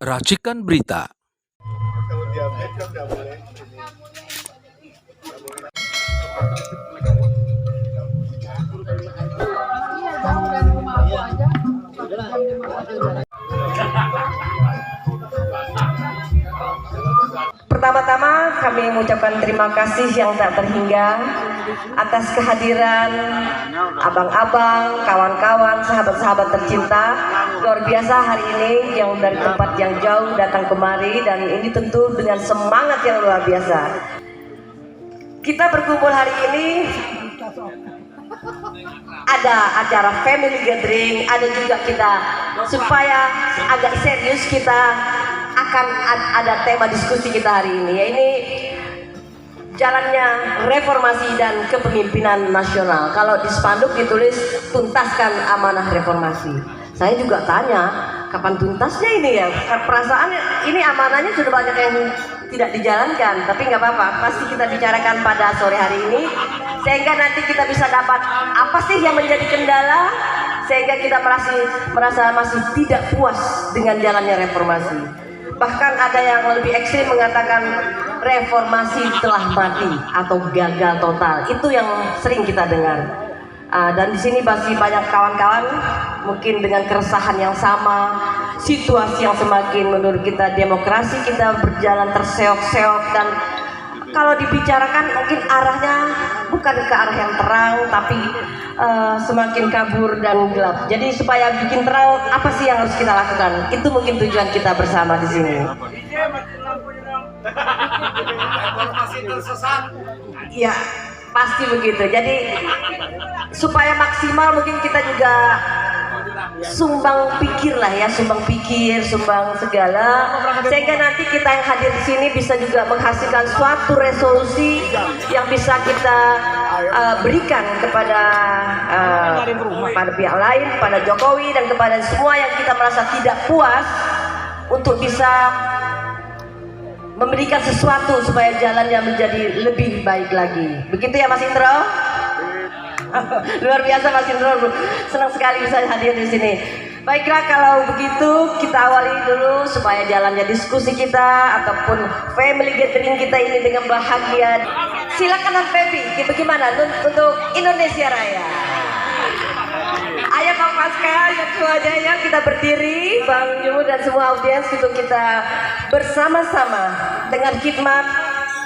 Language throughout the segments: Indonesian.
Racikan Berita. Kalau diupdate kan nggak boleh. Pertama-tama kami mengucapkan terima kasih yang tak terhingga atas kehadiran abang-abang, kawan-kawan, sahabat-sahabat tercinta. Luar biasa hari ini yang dari tempat yang jauh datang kemari, dan ini tentu dengan semangat yang luar biasa. Kita berkumpul hari ini, ada acara family gathering, ada juga kita supaya agak serius, kita akan ada tema diskusi kita hari ini, yaitu jalannya reformasi dan kepemimpinan nasional. Kalau di spanduk ditulis tuntaskan amanah reformasi. Saya juga tanya, kapan tuntasnya ini ya? Perasaan ini amanahnya sudah banyak yang tidak dijalankan, tapi nggak apa-apa, pasti kita bicarakan pada sore hari ini, sehingga nanti kita bisa dapat apa sih yang menjadi kendala, sehingga kita merasa masih tidak puas dengan jalannya reformasi. Bahkan ada yang lebih ekstrim mengatakan reformasi telah mati atau gagal total. Itu yang sering kita dengar. Dan di sini masih banyak kawan-kawan mungkin dengan keresahan yang sama, situasi yang semakin menurut kita demokrasi kita berjalan terseok-seok, dan kalau dibicarakan mungkin arahnya bukan ke arah yang terang, tapi semakin kabur dan gelap. Jadi supaya bikin terang, apa sih yang harus kita lakukan? Itu mungkin tujuan kita bersama di sini. Ya, pasti begitu. Jadi supaya maksimal mungkin kita juga sumbang pikir lah ya, sumbang pikir, sumbang segala, sehingga nanti kita yang hadir di sini bisa juga menghasilkan suatu resolusi yang bisa kita berikan kepada pihak lain, pada Jokowi dan kepada semua yang kita merasa tidak puas, untuk bisa memberikan sesuatu supaya jalannya menjadi lebih baik lagi. Begitu ya Mas Indro? Luar biasa Mas Indro, senang sekali bisa hadir di sini. Baiklah, kalau begitu kita awali dulu supaya jalannya diskusi kita ataupun family gathering kita ini dengan bahagia. Silakan Mas Febi, bagaimana untuk Indonesia Raya? Ayo Bang Pasca, yang keduanya ya, kita berdiri, Bang Yu dan semua audiens, untuk kita bersama-sama dengan khidmat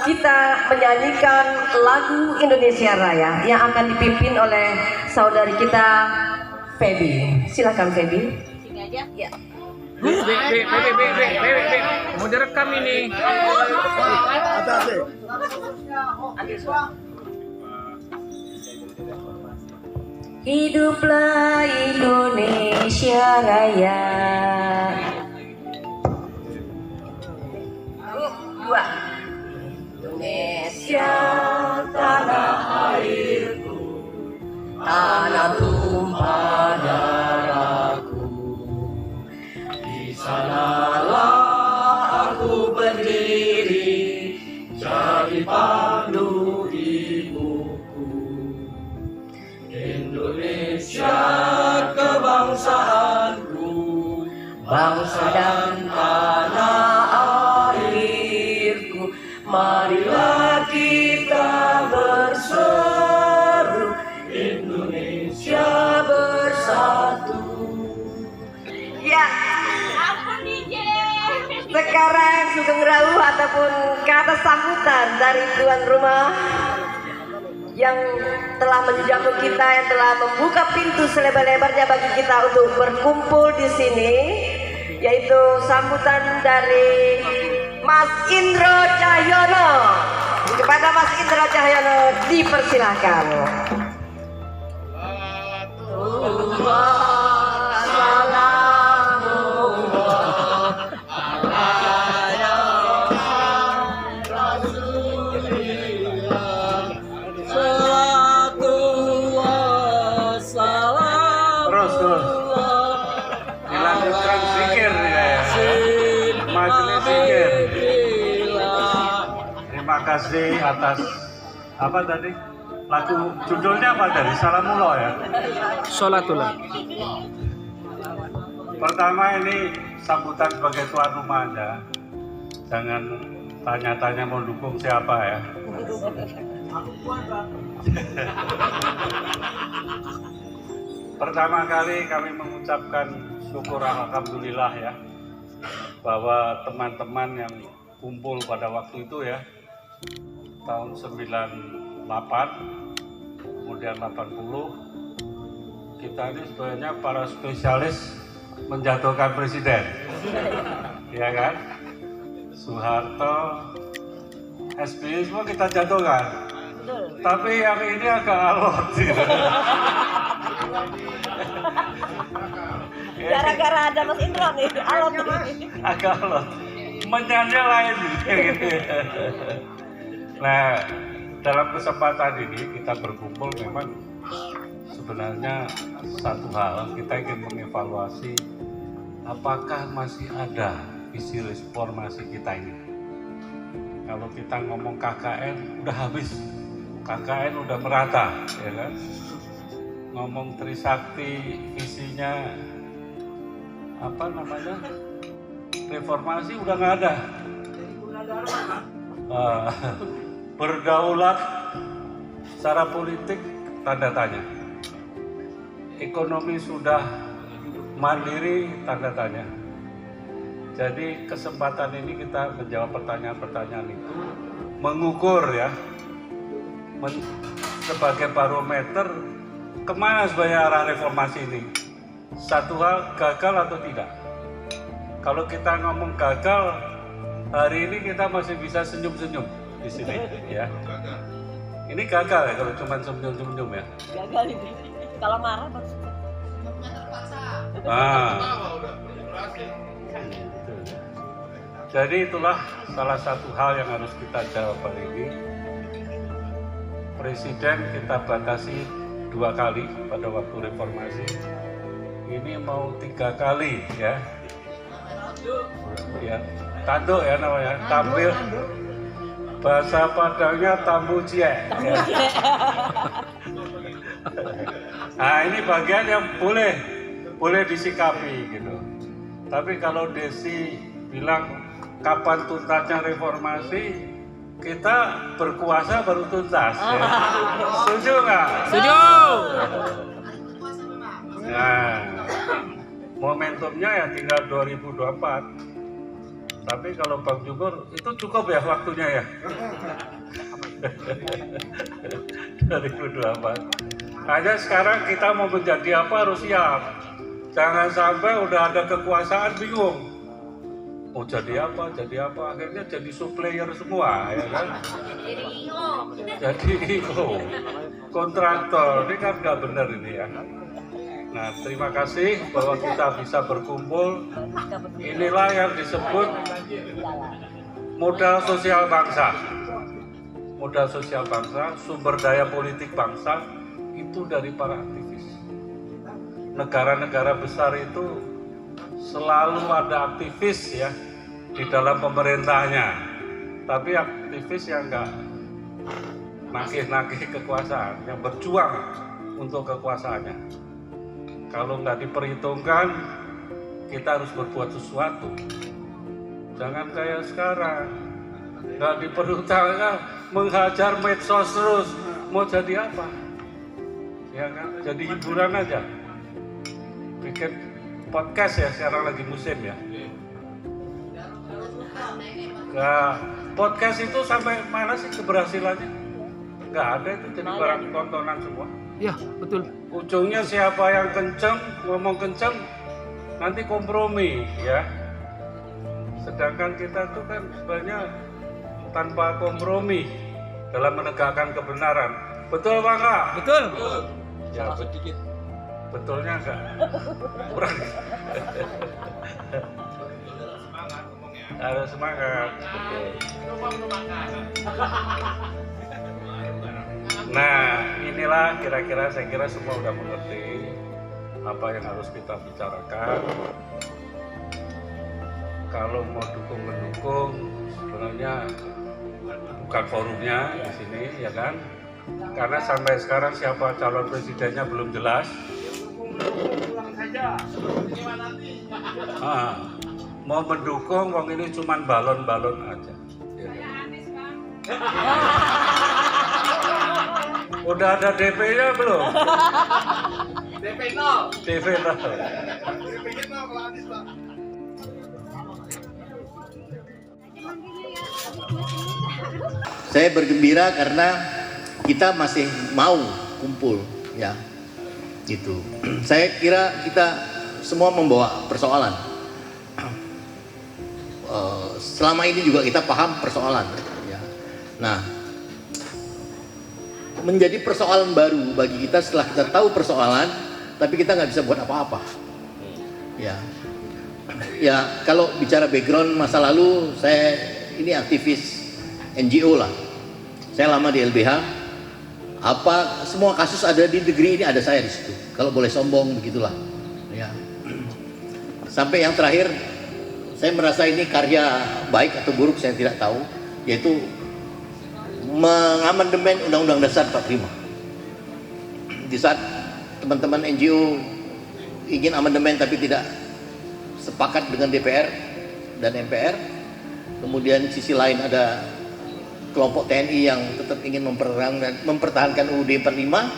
kita menyanyikan lagu Indonesia Raya yang akan dipimpin oleh saudari kita Febi. Silakan Febi. Sini aja. Ya. Mau direkam ini. Hiduplah Indonesia Raya. Dua. Indonesia tanah airku, tanah tumpah darahku. Di sanalah aku berdiri, jadi pandu ibuku. Indonesia kebangsaanku, bangsa dan tanah airku. Marilah kita berseru, Indonesia bersatu. Ya, sekarang Sugeng Rawu ataupun kata sambutan dari tuan rumah yang telah menjamu kita, yang telah membuka pintu selebar-lebarnya bagi kita untuk berkumpul di sini, yaitu sambutan dari Mas Indro Cahyono. Kepada Mas Indro Cahyono dipersilahkan. Terus dilanjutkan zikir ya. Majelis zikir. Terima kasih atas apa tadi? Lagu judulnya apa tadi? Salamullah ya. Sholatullah. Pertama ini sambutan sebagai tuan rumah aja. Jangan tanya-tanya mau dukung siapa ya. Pertama kali kami mengucapkan syukur alhamdulillah ya, bahwa teman-teman yang kumpul pada waktu itu ya, tahun 98, kemudian 80, kita ini sebenarnya para spesialis menjatuhkan presiden, ya kan? Soeharto, SBY semua kita jatuhkan. Tapi yang ini agak alot gitu. Gara-gara ada Mas Indro nih, alot nih. Agak alot. Menyanyi lain gitu. Nah, dalam kesempatan ini kita berkumpul memang sebenarnya satu hal, kita ingin mengevaluasi apakah masih ada visi reformasi kita ini. Kalau kita ngomong KKN udah habis, KKN udah merata, ya kan? Ngomong Trisakti visinya apa namanya? Reformasi udah nggak ada. Berdaulat secara politik tanda tanya. Ekonomi sudah mandiri tanda tanya. Jadi kesempatan ini kita menjawab pertanyaan-pertanyaan itu, mengukur ya, sebagai barometer kemana sebenarnya arah reformasi ini. Satu hal, gagal atau tidak. Kalau kita ngomong gagal, hari ini kita masih bisa senyum-senyum di sini ya. Ini gagal ya kalau cuma senyum-senyum ya. Gagal ini. Kalau marah maksudnya. Jadi itulah salah satu hal yang harus kita jawab hari ini. Presiden kita batasi 2 kali pada waktu reformasi. Ini mau 3 kali ya. Ya, tanduk ya namanya. Tampil bahasa Padangnya tambu ciek. Ya. Nah ini bagian yang boleh disikapi gitu. Tapi kalau Desi bilang kapan tuntasnya reformasi, kita berkuasa baru tuntas. Ya. Setuju nggak? Setuju. Nah, momentumnya ya tinggal 2024. Tapi kalau Bang Jukur itu cukup ya waktunya ya. 2024. Hanya sekarang kita mau menjadi apa harus siap. Jangan sampai udah ada kekuasaan bingung. Mau jadi apa, akhirnya jadi supplier semua, ya kan? Jadi IO, kontraktor, ini kan nggak benar ini ya. Nah, terima kasih bahwa kita bisa berkumpul. Inilah yang disebut modal sosial bangsa. Modal sosial bangsa, sumber daya politik bangsa, itu dari para aktivis. Negara-negara besar itu selalu ada aktivis ya di dalam pemerintahnya, tapi aktivis yang enggak nagih-nagih kekuasaan, yang berjuang untuk kekuasaannya. Kalau nggak diperhitungkan, kita harus berbuat sesuatu. Jangan kayak sekarang, nggak diperhitungkan, menghajar medsos terus, mau jadi apa? Ya kan, jadi hiburan aja. Bikin podcast ya, sekarang lagi musim ya. Nah, podcast itu sampai mana sih keberhasilannya? Nggak ada, itu jadi barang tontonan semua. Ya, betul. Ujungnya siapa yang kenceng, ngomong kenceng, nanti kompromi ya. Sedangkan kita tuh kan sebenarnya tanpa kompromi dalam menegakkan kebenaran. Betul Pak Kak? Betul. Ya, sedikit. Betulnya enggak? Kurang. Harus semangat. Nah, inilah kira-kira saya kira semua udah mengerti apa yang harus kita bicarakan. Kalau mau dukung-mendukung, sebenarnya bukan forumnya di sini, ya kan? Karena sampai sekarang siapa calon presidennya belum jelas. Mau mendukung, wong ini cuman balon-balon aja. Udah ada DP-nya belum? DP 0. DP 0. Saya bergembira karena kita masih mau kumpul, ya, gitu. Saya kira kita semua membawa persoalan. Selama ini juga kita paham persoalan, ya. Nah, menjadi persoalan baru bagi kita setelah kita tahu persoalan, tapi kita nggak bisa buat apa-apa, ya. Ya, kalau bicara background masa lalu, saya ini aktivis NGO lah. Saya lama di LBH. Apa semua kasus ada di negeri ini ada saya di situ. Kalau boleh sombong begitulah. Ya. Sampai yang terakhir, saya merasa ini karya baik atau buruk saya tidak tahu, yaitu mengamandemen Undang-Undang Dasar 45. Di saat teman-teman NGO ingin amandemen tapi tidak sepakat dengan DPR dan MPR, kemudian sisi lain ada kelompok TNI yang tetap ingin mempertahankan UUD 45,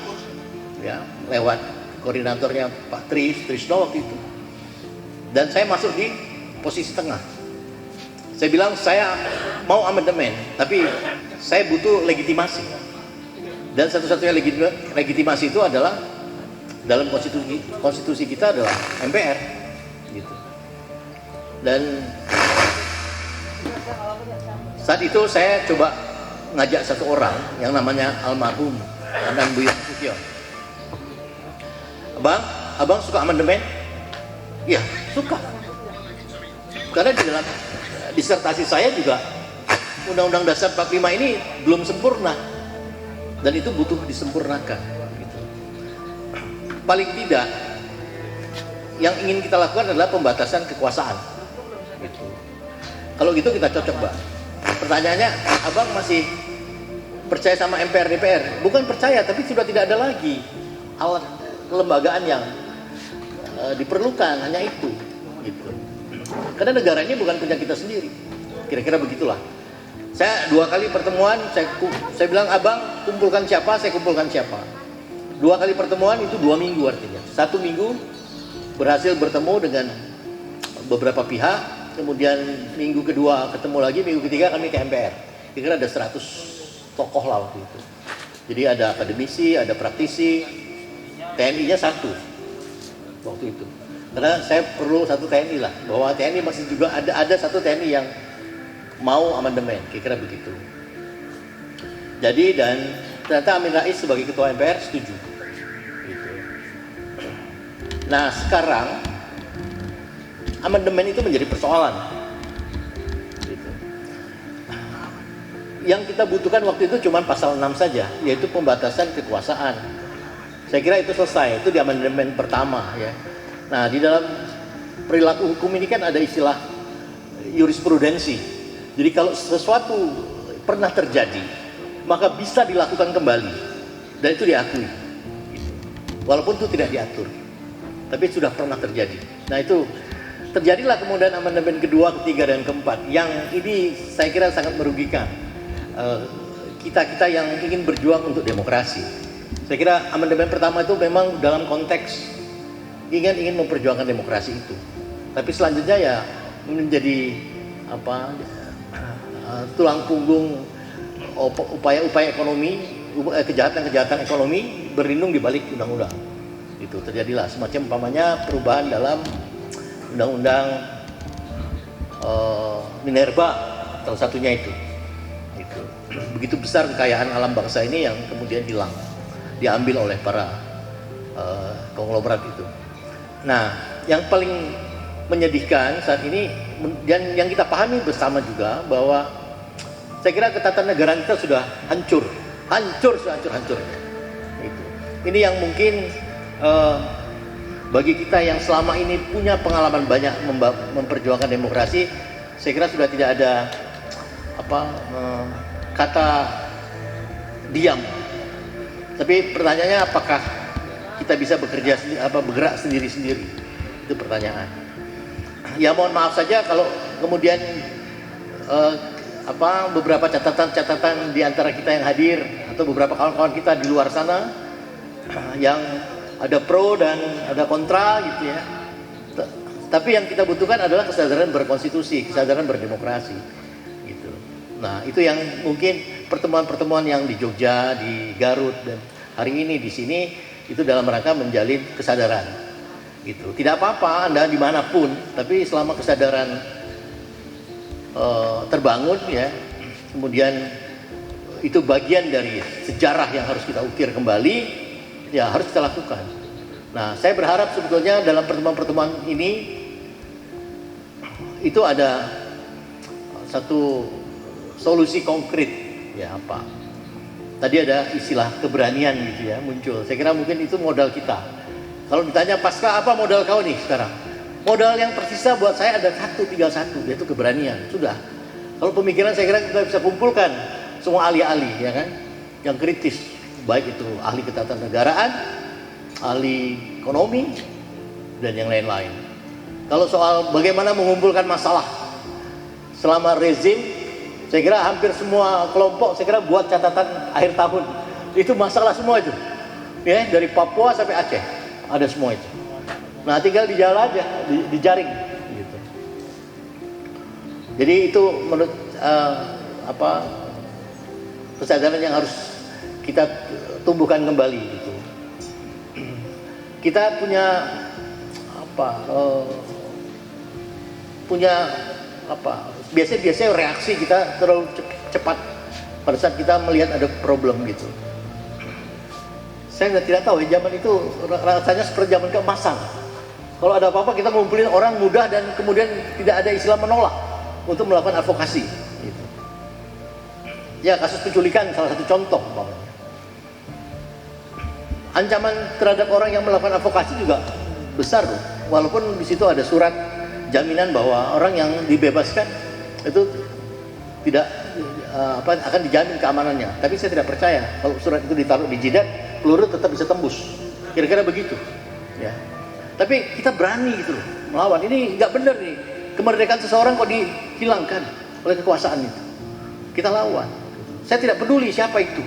ya, lewat koordinatornya Pak Trisno waktu itu. Dan saya masuk di posisi tengah. Saya bilang saya mau amandemen, tapi saya butuh legitimasi. Dan satu-satunya legitimasi itu adalah dalam konstitusi kita adalah MPR, gitu. Dan saat itu saya coba ngajak satu orang yang namanya almarhum Andan Budi Nasution. Abang suka amandemen? Iya, suka. Karena di dalam disertasi saya juga Undang-Undang Dasar 45 ini belum sempurna dan itu butuh disempurnakan, gitu. Paling tidak yang ingin kita lakukan adalah pembatasan kekuasaan, gitu. Kalau gitu kita cocok, Bang. Pertanyaannya, abang masih percaya sama MPR DPR? Bukan percaya, tapi sudah tidak ada lagi alat kelembagaan yang diperlukan, hanya itu, gitu. Karena negara ini bukan punya kita sendiri. Kira-kira begitulah. Saya 2 kali pertemuan, saya bilang, abang kumpulkan siapa, saya kumpulkan siapa. 2 kali pertemuan itu 2 minggu artinya. 1 minggu berhasil bertemu dengan beberapa pihak. Kemudian minggu kedua ketemu lagi, minggu ketiga kami ke MPR. Kira-kira ada 100 tokoh lah waktu itu. Jadi ada akademisi, ada praktisi, TNI-nya 1 waktu itu. Karena saya perlu 1 TNI lah, bahwa TNI masih juga ada 1 TNI yang mau amandemen, kira-kira begitu. Jadi dan ternyata Amin Rais sebagai ketua MPR setuju. Gitu. Nah sekarang amandemen itu menjadi persoalan, gitu. Yang kita butuhkan waktu itu cuma pasal 6 saja, yaitu pembatasan kekuasaan. Saya kira itu selesai, itu di amandemen pertama, ya. Nah di dalam perilaku hukum ini kan ada istilah jurisprudensi. Jadi kalau sesuatu pernah terjadi, maka bisa dilakukan kembali, dan itu diakui, gitu. Walaupun itu tidak diatur, tapi sudah pernah terjadi. Nah itu terjadilah kemudian amandemen kedua, ketiga, dan keempat. Yang ini saya kira sangat merugikan kita-kita yang ingin berjuang untuk demokrasi. Saya kira amandemen pertama itu memang dalam konteks ingin memperjuangkan demokrasi itu. Tapi selanjutnya ya menjadi tulang punggung upaya-upaya ekonomi, kejahatan-kejahatan ekonomi berlindung di balik undang-undang. Itu terjadilah semacam umpamanya perubahan dalam Undang-Undang Minerba, salah satunya itu. Begitu besar kekayaan alam bangsa ini yang kemudian hilang, diambil oleh para konglomerat itu. Nah, yang paling menyedihkan saat ini dan yang kita pahami bersama juga bahwa saya kira ketatanegaraan kita sudah hancur sehancur-hancurnya. Ini yang mungkin bagi kita yang selama ini punya pengalaman banyak memperjuangkan demokrasi, saya kira sudah tidak ada kata diam. Tapi pertanyaannya apakah kita bisa bergerak sendiri-sendiri? Itu pertanyaan. Ya mohon maaf saja kalau kemudian beberapa catatan-catatan di antara kita yang hadir atau beberapa kawan-kawan kita di luar sana yang ada pro dan ada kontra gitu ya. Tapi yang kita butuhkan adalah kesadaran berkonstitusi, kesadaran berdemokrasi gitu. Nah, itu yang mungkin pertemuan-pertemuan yang di Jogja, di Garut dan hari ini di sini itu dalam rangka menjalin kesadaran gitu. Tidak apa-apa Anda dimanapun, tapi selama kesadaran terbangun ya, kemudian itu bagian dari sejarah yang harus kita ukir kembali, ya harus kita lakukan. Nah, saya berharap sebetulnya dalam pertemuan-pertemuan ini itu ada satu solusi konkret ya apa. Tadi ada istilah keberanian gitu ya muncul. Saya kira mungkin itu modal kita. Kalau ditanya pasca apa modal kau nih sekarang? Modal yang tersisa buat saya ada tinggal satu, yaitu keberanian. Sudah. Kalau pemikiran saya kira kita bisa kumpulkan semua ahli-ahli ya kan, yang kritis, baik itu ahli ketatanegaraan, ahli ekonomi dan yang lain-lain. Kalau soal bagaimana mengumpulkan masalah selama rezim, saya kira hampir semua kelompok saya kira buat catatan akhir tahun. Itu masalah semua itu. Ya, dari Papua sampai Aceh ada semua itu. Nah, tinggal dijalan aja, dijaring gitu. Jadi itu menurut kesadaran yang harus kita tumbuhkan kembali gitu. Kita biasanya reaksi kita terlalu cepat pada saat kita melihat ada problem gitu. Saya tidak tahu ya, zaman itu rasanya seperti zaman keemasan. Kalau ada apa-apa kita ngumpulin orang mudah dan kemudian tidak ada istilah menolak untuk melakukan advokasi gitu. Ya, kasus penculikan salah satu contoh umpamanya. Ancaman terhadap orang yang melakukan advokasi juga besar loh. Walaupun di situ ada surat jaminan bahwa orang yang dibebaskan itu tidak akan dijamin keamanannya. Tapi saya tidak percaya kalau surat itu ditaruh di jidat, peluru tetap bisa tembus. Kira-kira begitu. Ya. Tapi kita berani gitu loh melawan. Ini nggak benar nih. Kemerdekaan seseorang kok dihilangkan oleh kekuasaan itu. Kita lawan. Saya tidak peduli siapa itu.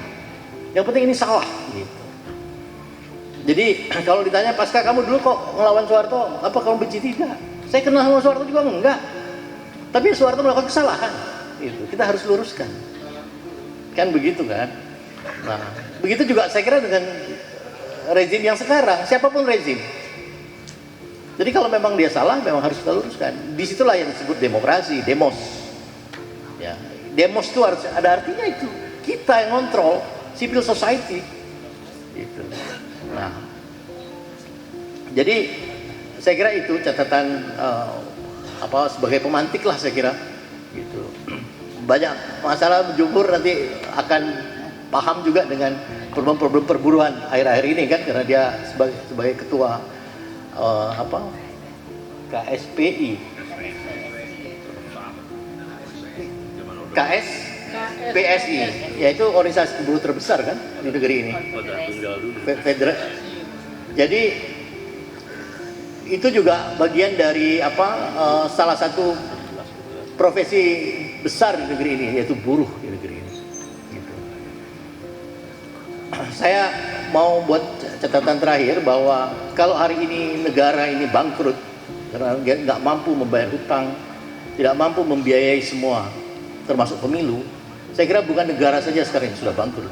Yang penting ini salah. Gitu. Jadi kalau ditanya pasca kamu dulu kok ngelawan Soeharto, apa kamu benci? Tidak. Saya kenal sama Soeharto juga enggak. Tapi Soeharto melakukan kesalahan. Gitu. Kita harus luruskan. Kan begitu kan? Nah, begitu juga saya kira dengan rezim yang sekarang, siapapun rezim. Jadi kalau memang dia salah, memang harus kita luruskan. Disitulah yang disebut demokrasi, demos. Ya, demos itu harus ada artinya itu. Kita yang kontrol, civil society. Gitu. Nah, jadi saya kira itu catatan sebagai pemantik lah saya kira. Gitu. Banyak masalah menjumur nanti akan paham juga dengan problem-problem perburuan akhir-akhir ini kan, karena dia sebagai ketua KSPI, PSI, yaitu organisasi buruh terbesar kan di negeri ini. Jadi itu juga bagian dari salah satu profesi besar di negeri ini, yaitu buruh di negeri ini. Gitu. Saya mau buat catatan terakhir bahwa kalau hari ini negara ini bangkrut karena nggak mampu membayar hutang, tidak mampu membiayai semua, termasuk pemilu, saya kira bukan negara saja sekarang yang sudah bangkrut,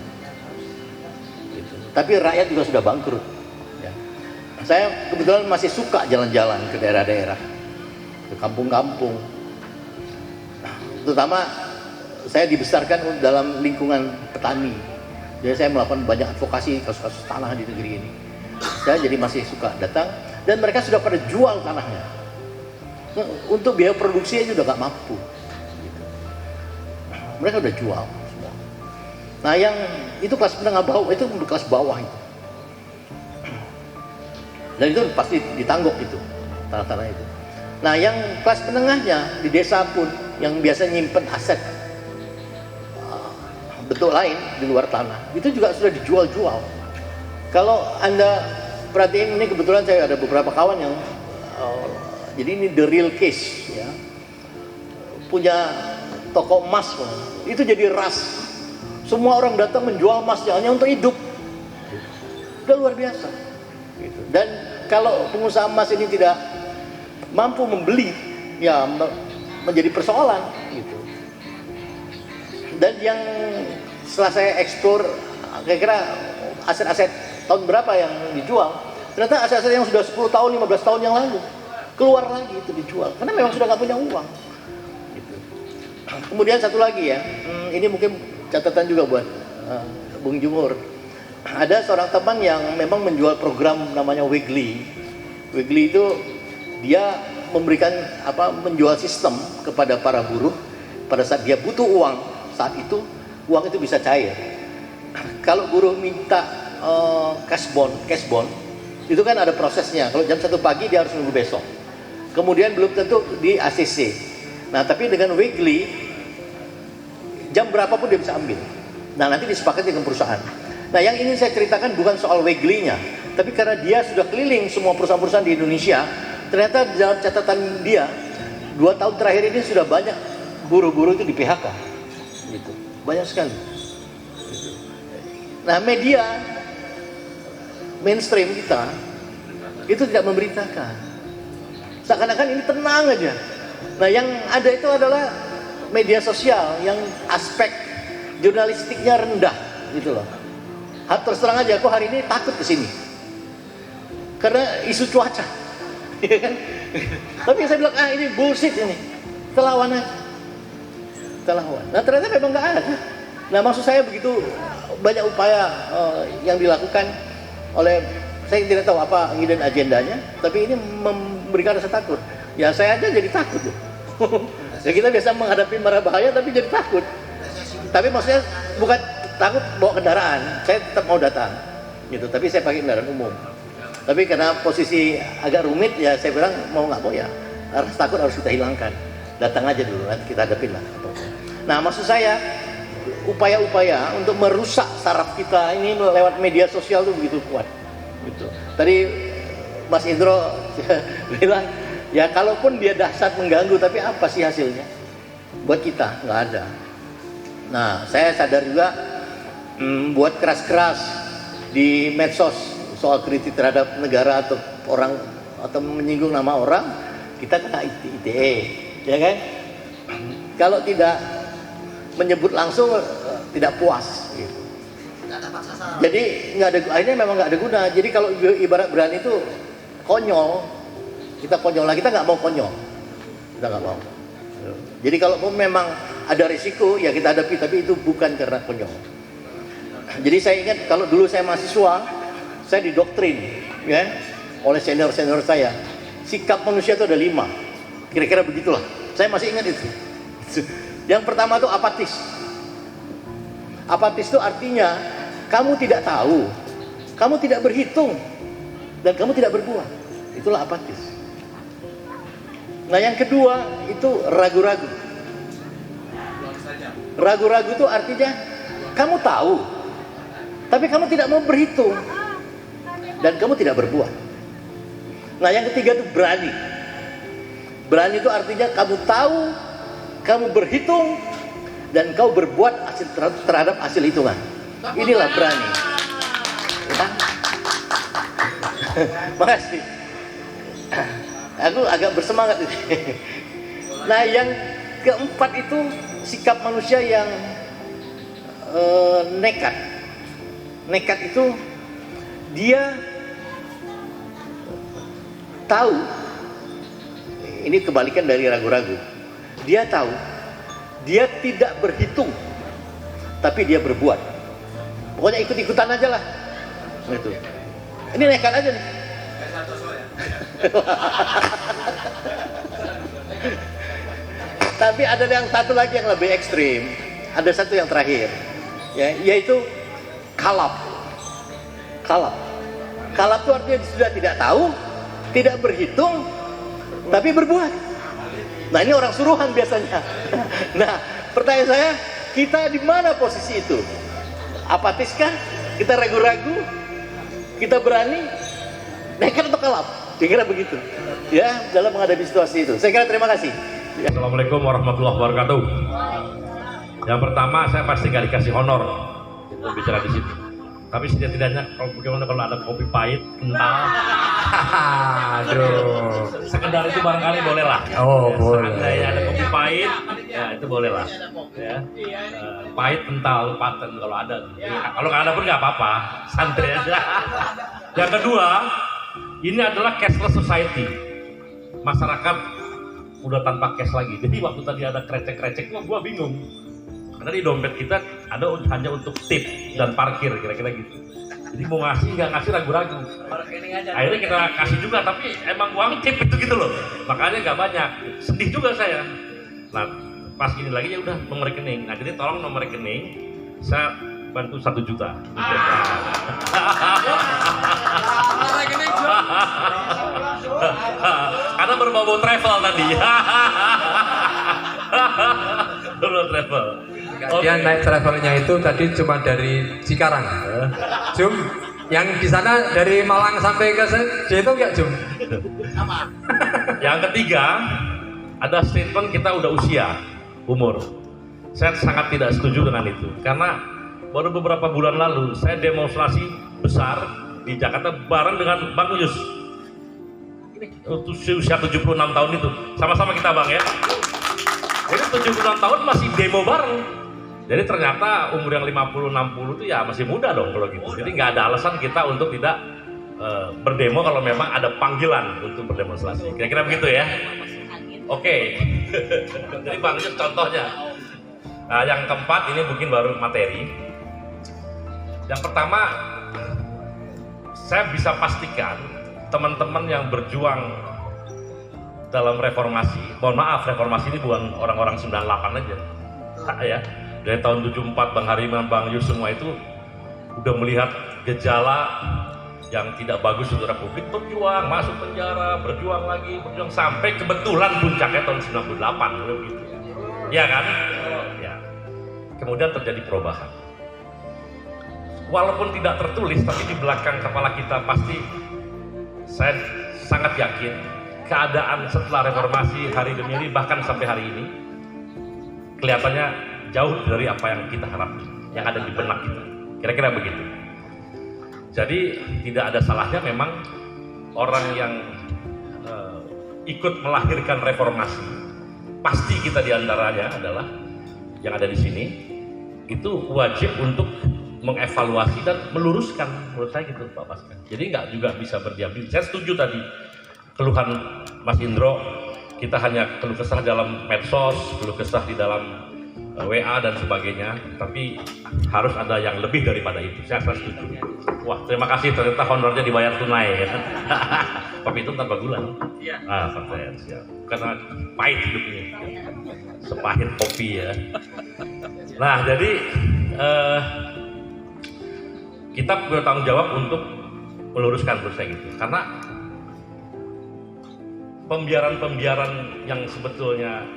gitu. Tapi rakyat juga sudah bangkrut. Ya. Saya kebetulan masih suka jalan-jalan ke daerah-daerah, ke kampung-kampung. Terutama saya dibesarkan dalam lingkungan petani. Jadi saya melakukan banyak advokasi kasus-kasus tanah di negeri ini. Saya jadi masih suka datang dan mereka sudah pada jual tanahnya. Untuk biaya produksi aja udah gak mampu. Mereka udah jual semua. Nah, yang itu kelas menengah bawah, itu kelas bawah itu. Dan itu pasti ditanggok itu tanah-tanah itu. Nah, yang kelas menengahnya di desa pun yang biasa nyimpen aset bentuk lain di luar tanah, itu juga sudah dijual-jual. Kalau Anda perhatiin, ini kebetulan saya ada beberapa kawan yang jadi ini the real case ya. Punya toko emas, itu jadi ras. Semua orang datang menjual emasnya hanya untuk hidup. Udah luar biasa. Gitu. Dan kalau pengusaha emas ini tidak mampu membeli, ya menjadi persoalan. Gitu. Dan yang setelah saya eksplor, kira-kira aset-aset tahun berapa yang dijual, ternyata aset-aset yang sudah 10 tahun, 15 tahun yang lalu keluar lagi itu dijual, karena memang sudah nggak punya uang. Gitu. Kemudian satu lagi ya, ini mungkin catatan juga buat Bung Jumur. Ada seorang teman yang memang menjual program namanya Wiggly. Wiggly itu dia memberikan menjual sistem kepada para buruh pada saat dia butuh uang. Saat itu uang itu bisa cair. Kalau buruh minta cash bond itu kan ada prosesnya. Kalau jam 1 pagi dia harus nunggu besok. Kemudian belum tentu di ACC. Nah, tapi dengan Wiggly jam berapapun dia bisa ambil. Nah, nanti disepakati dengan perusahaan. Nah, yang ingin saya ceritakan bukan soal Wiggly-nya, tapi karena dia sudah keliling semua perusahaan-perusahaan di Indonesia, ternyata dalam catatan dia 2 tahun terakhir ini sudah banyak buruh-buruh itu di PHK. Gitu. Banyak sekali. Gitu. Nah, media mainstream kita itu tidak memberitakan. Seakan-akan ini tenang aja. Nah, yang ada itu adalah media sosial yang aspek jurnalistiknya rendah, gitu loh. Terus terang aja, aku hari ini takut kesini karena isu cuaca, ya kan? Tapi saya bilang, ini bullshit ini, kita lawan aja, kita lawan. Nah, ternyata memang nggak ada. Nah, maksud saya begitu banyak upaya yang dilakukan oleh, saya tidak tahu apa hidden agendanya, tapi ini memberikan rasa takut. Ya saya aja jadi takut loh. Ya kita biasa menghadapi mara bahaya tapi jadi takut. Tapi maksudnya bukan takut bawa kendaraan, saya tetap mau datang gitu, tapi saya pakai kendaraan umum. Tapi karena posisi agak rumit ya saya bilang mau nggak mau ya rasa takut harus kita hilangkan. Datang aja dulu, nanti kita hadapin lah. Nah, maksud saya upaya-upaya untuk merusak saraf kita ini lewat media sosial itu begitu kuat. Gitu. Tadi Mas Indro bilang, ya kalaupun dia dahsyat mengganggu, tapi apa sih hasilnya? Buat kita nggak ada. Nah, saya sadar juga buat keras-keras di medsos soal kritik terhadap negara atau orang atau menyinggung nama orang, kita kena ITE, ya kan? Kalau tidak menyebut langsung tidak puas. Gitu. Jadi nggak ada, akhirnya memang nggak ada guna. Jadi kalau ibarat berani itu konyol, kita konyol lah, kita nggak mau konyol, kita nggak mau. Jadi kalau memang ada risiko ya kita hadapi, tapi itu bukan karena konyol. Jadi saya ingat kalau dulu saya mahasiswa, saya didoktrin ya oleh senior saya, sikap manusia itu ada 5, kira-kira begitulah. Saya masih ingat itu. Yang pertama itu apatis. Apatis itu artinya kamu tidak tahu, kamu tidak berhitung, dan kamu tidak berbuat. Itulah apatis. Nah, yang kedua itu ragu-ragu. Ragu-ragu itu artinya kamu tahu, tapi kamu tidak mau berhitung, dan kamu tidak berbuat. Nah, yang ketiga itu berani. Berani itu artinya kamu tahu, kamu berhitung, dan kau berbuat terhadap hasil hitungan. Inilah berani. Ya? Makasih. Aku agak bersemangat ini. Nah, yang keempat itu sikap manusia yang nekat. Nekat itu dia tahu. Ini kebalikan dari ragu-ragu. Dia tahu, dia tidak berhitung, tapi dia berbuat. Pokoknya ikut-ikutan aja lah. Gitu. Ini nekat aja nih. Tapi ada yang satu lagi yang lebih ekstrim. Ada satu yang terakhir, ya, yaitu kalap. Kalap. Kalap itu artinya sudah tidak tahu, tidak berhitung, tapi berbuat. Nah, ini orang suruhan biasanya. Nah, pertanyaan saya, kita di mana posisi itu? Apatiskah? Kita ragu-ragu? Kita berani? Nekat atau kalap? Kira-kira begitu. Ya, dalam menghadapi situasi itu. Saya kira terima kasih. Ya. Assalamualaikum warahmatullahi wabarakatuh. Yang pertama, saya pasti nggak dikasih honor untuk bicara di sini. Tapi setidaknya bagaimana kalau ada kopi pahit, kental. Aduh. Sekedar itu barangkali boleh lah. Oh, Ya, boleh. seandainya ada kopi pahit, ya itu boleh lah. Ya. Pahit, kental, paten kalau ada. Ya, kalau nggak ada pun nggak apa-apa, santai aja. Yang kedua, ini adalah cashless society. Masyarakat udah tanpa cash lagi. Jadi waktu tadi ada krecek-krecek, gua bingung. Karena di dompet kita ada hanya untuk tip dan parkir, kira-kira gitu. Jadi mau ngasih nggak ngasih ragu-ragu. Akhirnya kita kasih juga, tapi emang uang tip itu gitu loh. Makanya nggak banyak. Sedih juga saya. Nah pas ini lagi ya udah nomor rekening. Nah jadi tolong nomor rekening saya bantu 1 juta. Karena berbau travel tadi. Berbau travel. Dia naik travelnya itu tadi cuma dari Cikarang. Jum, yang di sana dari Malang sampai ke dia itu enggak Jum? Yang ketiga, ada statement kita udah usia, umur. Saya sangat tidak setuju dengan itu. Karena baru beberapa bulan lalu, saya demonstrasi besar di Jakarta bareng dengan Bang Yus. Ini usia 76 tahun itu. Sama-sama kita Bang ya. Jadi 76 tahun masih demo bareng. Jadi ternyata umur yang 50-60 itu ya masih muda dong kalau gitu. Jadi nggak ada alasan kita untuk tidak berdemo kalau memang ada panggilan untuk berdemonstrasi. Kira-kira begitu ya. Oke. Jadi Bang Yus contohnya. Nah, yang keempat ini mungkin baru materi. Yang pertama, saya bisa pastikan teman-teman yang berjuang dalam reformasi, mohon maaf reformasi ini bukan orang-orang 98 aja, ya. Dari tahun 74 Bang Hariman, Bang Yus semua itu udah melihat gejala yang tidak bagus untuk Republik, berjuang, masuk penjara, berjuang lagi, berjuang sampai kebetulan puncaknya tahun 98 begitu. Ya kan? Ya. Kemudian terjadi perubahan. Walaupun tidak tertulis, tapi di belakang kepala kita pasti saya sangat yakin keadaan setelah reformasi hari demi hari bahkan sampai hari ini kelihatannya jauh dari apa yang kita harapkan, yang ada di benak kita. Kira-kira begitu. Jadi tidak ada salahnya memang orang yang ikut melahirkan reformasi, pasti kita diantaranya adalah yang ada di sini itu wajib untuk mengevaluasi dan meluruskan, menurut saya gitu Pak Pasca. Jadi nggak juga bisa berdiam diri. Saya setuju tadi keluhan Mas Indro, kita hanya keluh kesah dalam medsos, keluh kesah di dalam WA dan sebagainya, tapi harus ada yang lebih daripada itu. Saya setuju. Wah, terima kasih, ternyata honornya dibayar tunai ya. Tapi itu tanpa gula. Iya. Ah, saya siap. Karena pahit hidup ini. Sepahit kopi ya. Nah, jadi kita bertanggung jawab untuk meluruskan menurut saya gitu. Karena pembiaran-pembiaran yang sebetulnya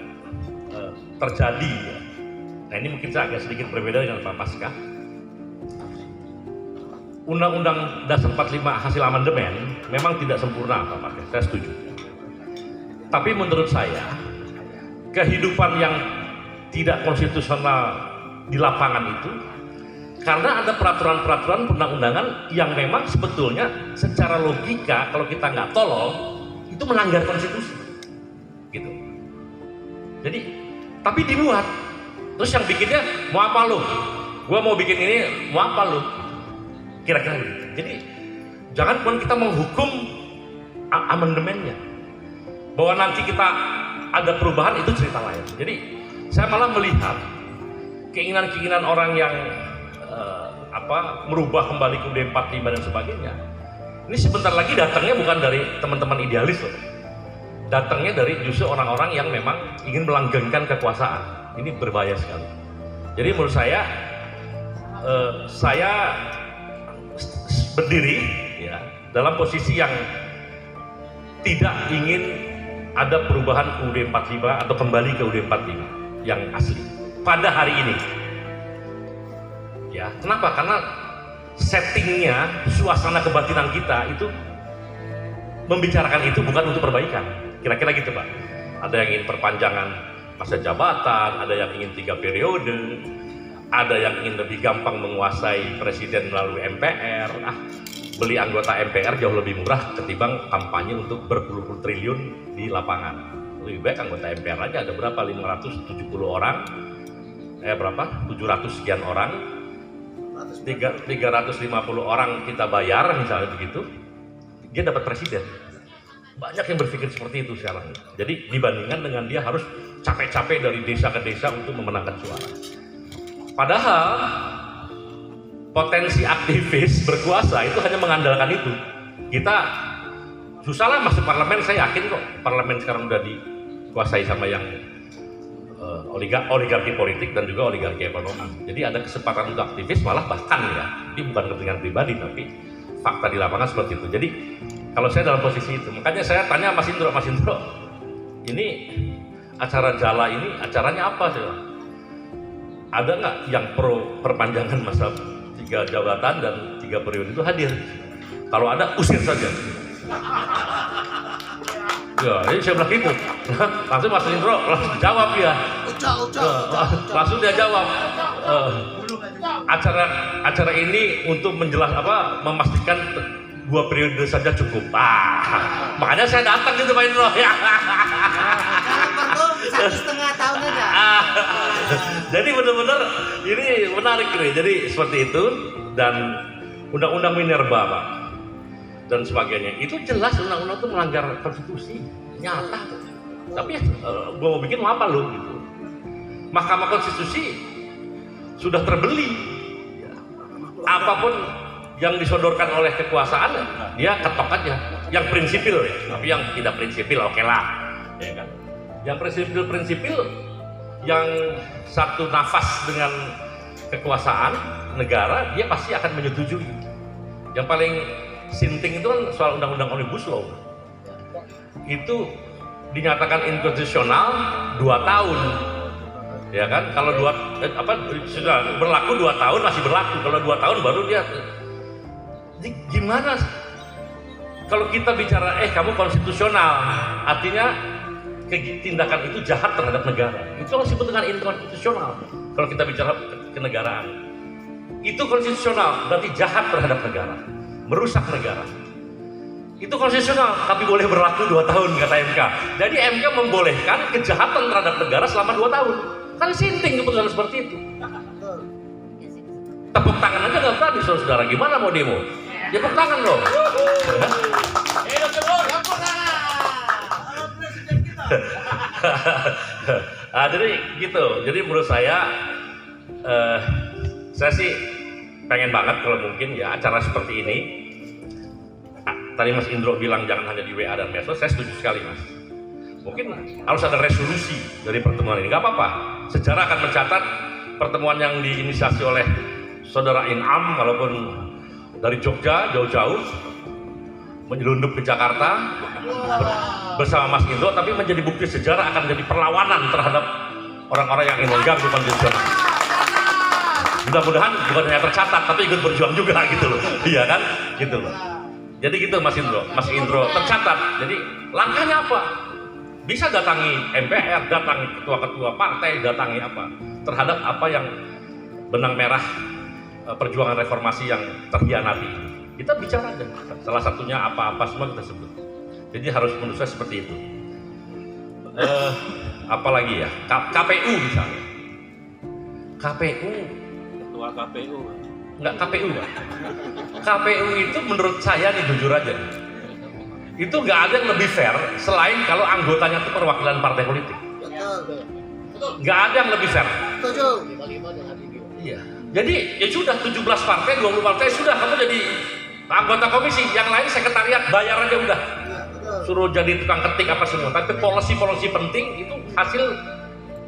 terjadi ya. Nah ini mungkin saya agak sedikit berbeda dengan Pak Pasca. Undang-Undang Dasar 45 hasil amandemen memang tidak sempurna Pak Pasca, saya setuju. Tapi menurut saya kehidupan yang tidak konstitusional di lapangan itu karena ada peraturan-peraturan perundang-undangan yang memang sebetulnya secara logika kalau kita nggak tolol itu melanggar konstitusi gitu. Jadi tapi dibuat terus yang bikinnya mau apa lu? Gua mau bikin ini mau apa lu? Kira-kira begitu. Jadi jangan pun kita menghukum amandemennya bahwa nanti kita ada perubahan itu cerita lain. Jadi saya malah melihat keinginan-keinginan orang yang merubah kembali ke UUD 45 dan sebagainya. Ini sebentar lagi datangnya bukan dari teman-teman idealis loh. Datangnya dari justru orang-orang yang memang ingin melanggengkan kekuasaan. Ini berbahaya sekali. Jadi menurut saya berdiri ya dalam posisi yang tidak ingin ada perubahan UUD 45 atau kembali ke UUD 45 yang asli pada hari ini. Ya, kenapa? Karena settingnya, suasana kebatinan kita itu membicarakan itu bukan untuk perbaikan. Kira-kira gitu Pak. Ada yang ingin perpanjangan masa jabatan, ada yang ingin 3 periode, ada yang ingin lebih gampang menguasai presiden melalui MPR. Beli anggota MPR jauh lebih murah ketimbang kampanye untuk berpuluh-puluh triliun di lapangan. Lebih baik anggota MPR aja, ada berapa? 570 orang, berapa? 700 sekian orang, 350 orang kita bayar misalnya begitu, dia dapat presiden. Banyak yang berpikir seperti itu sekarang. Jadi dibandingkan dengan dia harus capek-capek dari desa ke desa untuk memenangkan suara. Padahal potensi aktivis berkuasa itu hanya mengandalkan itu. Kita susahlah masuk parlemen, saya yakin kok parlemen sekarang udah dikuasai sama yang oligarki politik dan juga oligarki ekonomi. Jadi ada kesempatan untuk aktivis, malah bahkan ya, ini bukan kepentingan pribadi tapi fakta di lapangan seperti itu. Jadi kalau saya dalam posisi itu, makanya saya tanya Mas Indro, ini acara Jala ini acaranya apa sih? Ada nggak yang pro perpanjangan masa 3 jabatan dan 3 periode itu hadir? Kalau ada, usir saja. Ya, ini saya bilang gitu. Langsung Mas Indro langsung jawab ya. Langsung dia jawab. Acara ini untuk memastikan 2 periode saja cukup. Makanya saya datang gitu Pak Indro. Ya. Kalau perlu 1,5 tahun aja. Jadi benar-benar ini menarik nih. Jadi seperti itu, dan undang-undang Minerba Pak dan sebagainya itu jelas undang-undang itu melanggar konstitusi nyata. Tapi gue mau bikin apa lo gitu. Mahkamah Konstitusi sudah terbeli. Apapun yang disodorkan oleh kekuasaan dia ketok aja. Yang prinsipil ya, tapi yang tidak prinsipil oke lah, ya kan. Yang prinsipil yang satu nafas dengan kekuasaan negara, dia pasti akan menyetujui. Yang paling sinting itu kan soal undang-undang Omnibus Law. Itu dinyatakan inkonstitusional 2 tahun. Ya kan? Kalau sudah berlaku 2 tahun masih berlaku. Kalau 2 tahun baru dia. Jadi gimana? Kalau kita bicara kamu konstitusional, artinya tindakan itu jahat terhadap negara. Itu yang disebut dengan inkonstitusional. Kalau kita bicara kenegaraan, itu konstitusional, berarti jahat terhadap negara, merusak negara. Itu konstitusional, tapi boleh berlaku 2 tahun kata MK. Jadi MK membolehkan kejahatan terhadap negara selama 2 tahun. Kan sinting keputusan seperti itu. Tepuk tangan aja nggak berani, saudara. Gimana mau demo? Ya tepuk tangan dong. Jadi gitu. Jadi menurut saya sih pengen banget kalau mungkin ya acara seperti ini. Tadi Mas Indro bilang jangan hanya di WA dan medsos, saya setuju sekali Mas. Mungkin harus ada resolusi dari pertemuan ini. Gak apa-apa. Sejarah akan mencatat pertemuan yang diinisiasi oleh Saudara Inam, walaupun dari Jogja jauh-jauh menyelundup ke Jakarta bersama Mas Indro, tapi menjadi bukti sejarah akan menjadi perlawanan terhadap orang-orang yang ingin mengganggu konstitusional. Mudah-mudahan bukan hanya tercatat, tapi ikut berjuang juga gitu loh, iya kan, gitu loh. Jadi gitu Mas Indro tercatat. Jadi langkahnya apa? Bisa datangi MPR, datangi ketua-ketua partai, datangi apa terhadap apa yang benang merah perjuangan reformasi yang terhianati. Kita bicara aja. Salah satunya apa-apa semua kita sebut. Jadi harus menurut saya seperti itu. Apalagi ya? KPU misalnya. KPU. Ketua KPU. Enggak KPU Pak. KPU itu menurut saya nih jujur aja. Itu nggak ada yang lebih fair selain kalau anggotanya itu perwakilan partai politik. Nggak ada yang lebih fair. Iya. Jadi ya sudah 17 partai, 20 partai sudah kamu jadi anggota komisi, yang lain sekretariat bayar aja udah. Suruh jadi tukang ketik apa semua. Tapi polisi penting itu hasil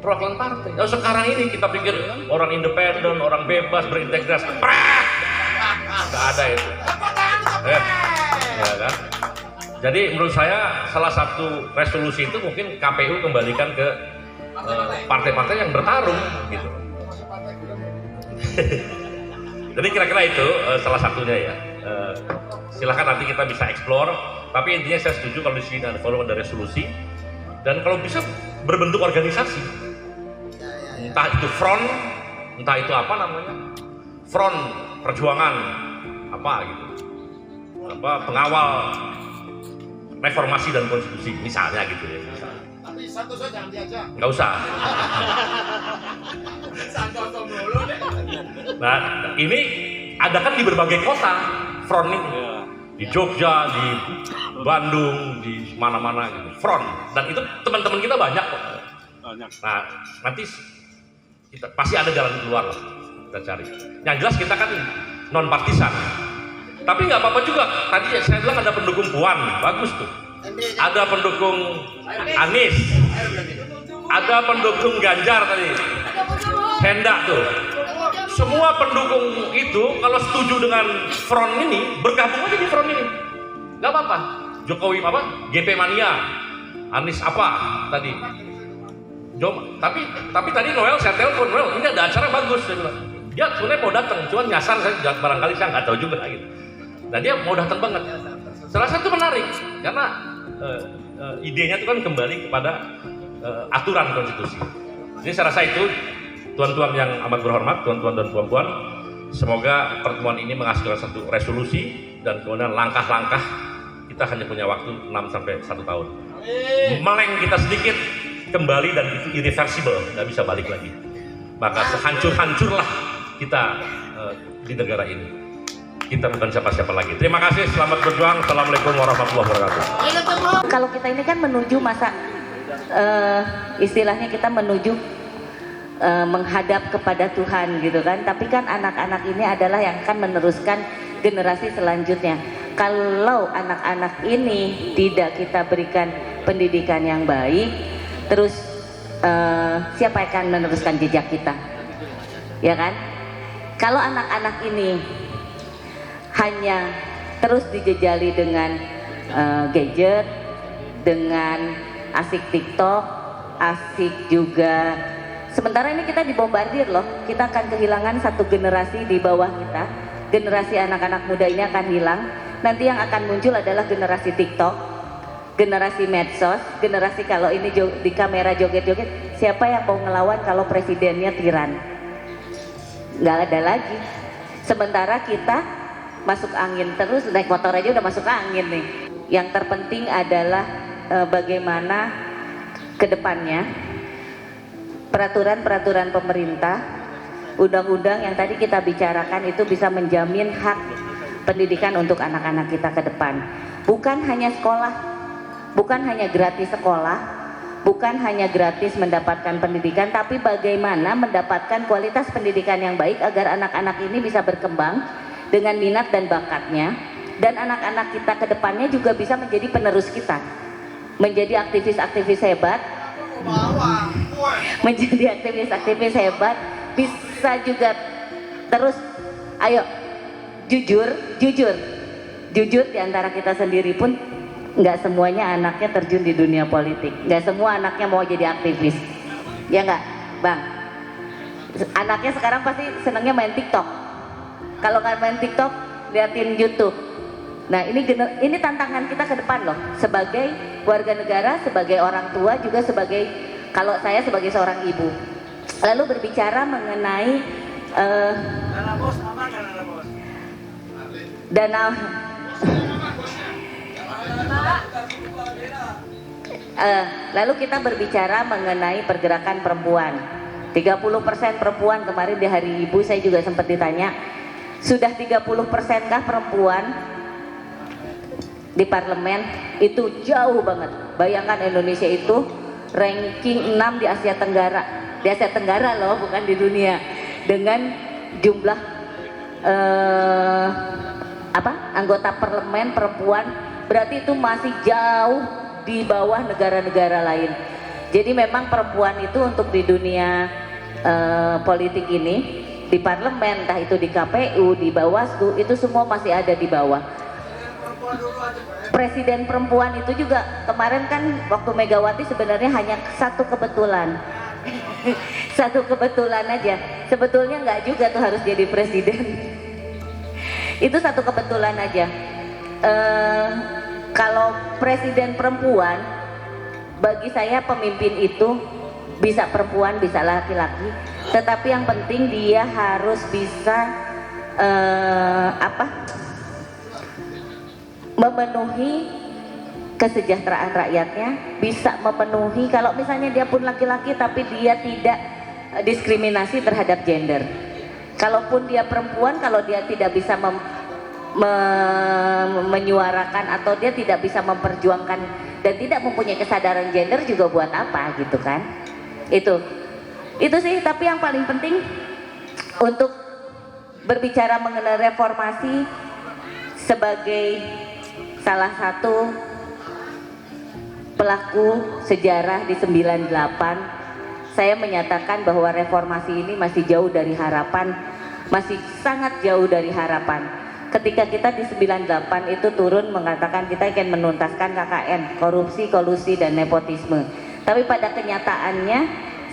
perwakilan partai. Nah, sekarang ini kita pikir orang independen, orang bebas, berintegritas. Nggak ada itu. Ya kan? Jadi menurut saya salah satu resolusi itu mungkin KPU kembalikan ke partai-partai yang bertarung gitu. Jadi kira-kira itu salah satunya ya. Silahkan nanti kita bisa explore Tapi intinya saya setuju kalau di sini ada forum, ada resolusi, dan kalau bisa berbentuk organisasi. Entah itu front, entah itu apa namanya, front perjuangan apa gitu, apa pengawal reformasi dan konstitusi misalnya gitu ya. Tapi Santoso jangan diajak. Nggak usah. Santoso dulu deh. Nah, ini ada kan di berbagai kota front ini, di Jogja, di Bandung, di mana-mana gitu, front. Dan itu teman-teman kita banyak kok. Nah, nanti kita pasti ada jalan keluar lah, kita cari. Yang jelas kita kan non partisan. Tapi nggak apa-apa juga. Tadi saya bilang ada pendukung Puan, bagus tuh. Ada pendukung Anies, ada pendukung Ganjar tadi, Hendak tuh. Semua pendukung itu kalau setuju dengan front ini, bergabung aja di front ini, nggak apa-apa. Jokowi apa? GP Mania, Anies apa tadi? Tapi tadi Noel saya telepon, Noel ini ada acara bagus, saya bilang. Dia sebenarnya mau datang, cuman nyasar saya barangkali saya nggak tahu juga gitu. Nah dia mau datang banget. Salah satu menarik karena idenya itu kan kembali kepada aturan konstitusi. Jadi saya rasa itu tuan-tuan yang amat berhormat, tuan-tuan dan puan-puan, semoga pertemuan ini menghasilkan satu resolusi dan kemudian langkah-langkah. Kita hanya punya waktu 6 sampai 1 tahun. Meleng kita sedikit kembali dan itu irreversible, nggak bisa balik lagi. Maka sehancur-hancurlah kita di negara ini. Kita bukan siapa-siapa lagi. Terima kasih, selamat berjuang. Assalamualaikum warahmatullahi wabarakatuh. Kalau kita ini kan menuju masa istilahnya kita menuju menghadap kepada Tuhan gitu kan. Tapi kan anak-anak ini adalah yang akan meneruskan generasi selanjutnya. Kalau anak-anak ini tidak kita berikan pendidikan yang baik, terus siapa yang akan meneruskan jejak kita? Ya kan? Kalau anak-anak ini hanya terus dijejali dengan gadget, dengan asik TikTok, asik juga. Sementara ini kita dibombardir loh, kita akan kehilangan satu generasi di bawah kita. Generasi anak-anak muda ini akan hilang. Nanti yang akan muncul adalah generasi TikTok, generasi medsos, generasi kalau ini di kamera joget-joget. Siapa yang mau ngelawan kalau presidennya tiran? Nggak ada lagi. Sementara kita masuk angin terus, naik motor aja udah masuk angin nih. Yang terpenting adalah bagaimana kedepannya peraturan-peraturan pemerintah, undang-undang yang tadi kita bicarakan itu bisa menjamin hak pendidikan untuk anak-anak kita ke depan. Bukan hanya sekolah, bukan hanya gratis sekolah, bukan hanya gratis mendapatkan pendidikan, tapi bagaimana mendapatkan kualitas pendidikan yang baik agar anak-anak ini bisa berkembang dengan minat dan bakatnya, dan anak-anak kita ke depannya juga bisa menjadi penerus kita, menjadi aktivis-aktivis hebat, menjadi aktivis-aktivis hebat, bisa juga terus, ayo jujur di antara kita sendiri pun nggak semuanya anaknya terjun di dunia politik, nggak semua anaknya mau jadi aktivis, ya nggak, Bang? Anaknya sekarang pasti senangnya main TikTok. Kalau nggak main TikTok, liatin YouTube. Nah ini tantangan kita ke depan loh. Sebagai warga negara, sebagai orang tua, juga sebagai, kalau saya sebagai seorang ibu. Lalu berbicara mengenai dana. Lalu kita berbicara mengenai pergerakan perempuan. 30% perempuan, kemarin di Hari Ibu saya juga sempat ditanya, sudah 30% kah perempuan di parlemen? Itu jauh banget. Bayangkan Indonesia itu ranking 6 di Asia Tenggara. Di Asia Tenggara loh, bukan di dunia. Dengan jumlah anggota parlemen perempuan, berarti itu masih jauh di bawah negara-negara lain. Jadi memang perempuan itu untuk di dunia politik ini, di parlemen, entah itu di KPU, di Bawaslu, itu semua masih ada di bawah. Presiden perempuan itu juga kemarin kan waktu Megawati sebenarnya hanya satu kebetulan. Satu kebetulan aja. Sebetulnya nggak juga tuh harus jadi presiden. Itu satu kebetulan aja. Kalau presiden perempuan, bagi saya pemimpin itu bisa perempuan, bisa laki-laki, tetapi yang penting dia harus bisa memenuhi kesejahteraan rakyatnya, bisa memenuhi, kalau misalnya dia pun laki-laki tapi dia tidak diskriminasi terhadap gender. Kalaupun dia perempuan, kalau dia tidak bisa menyuarakan atau dia tidak bisa memperjuangkan dan tidak mempunyai kesadaran gender juga buat apa gitu kan. Itu sih. Tapi yang paling penting untuk berbicara mengenai reformasi sebagai salah satu pelaku sejarah di 98, saya menyatakan bahwa reformasi ini masih jauh dari harapan, masih sangat jauh dari harapan. Ketika kita di 98 itu turun mengatakan kita ingin menuntaskan KKN, korupsi, kolusi, dan nepotisme. Tapi pada kenyataannya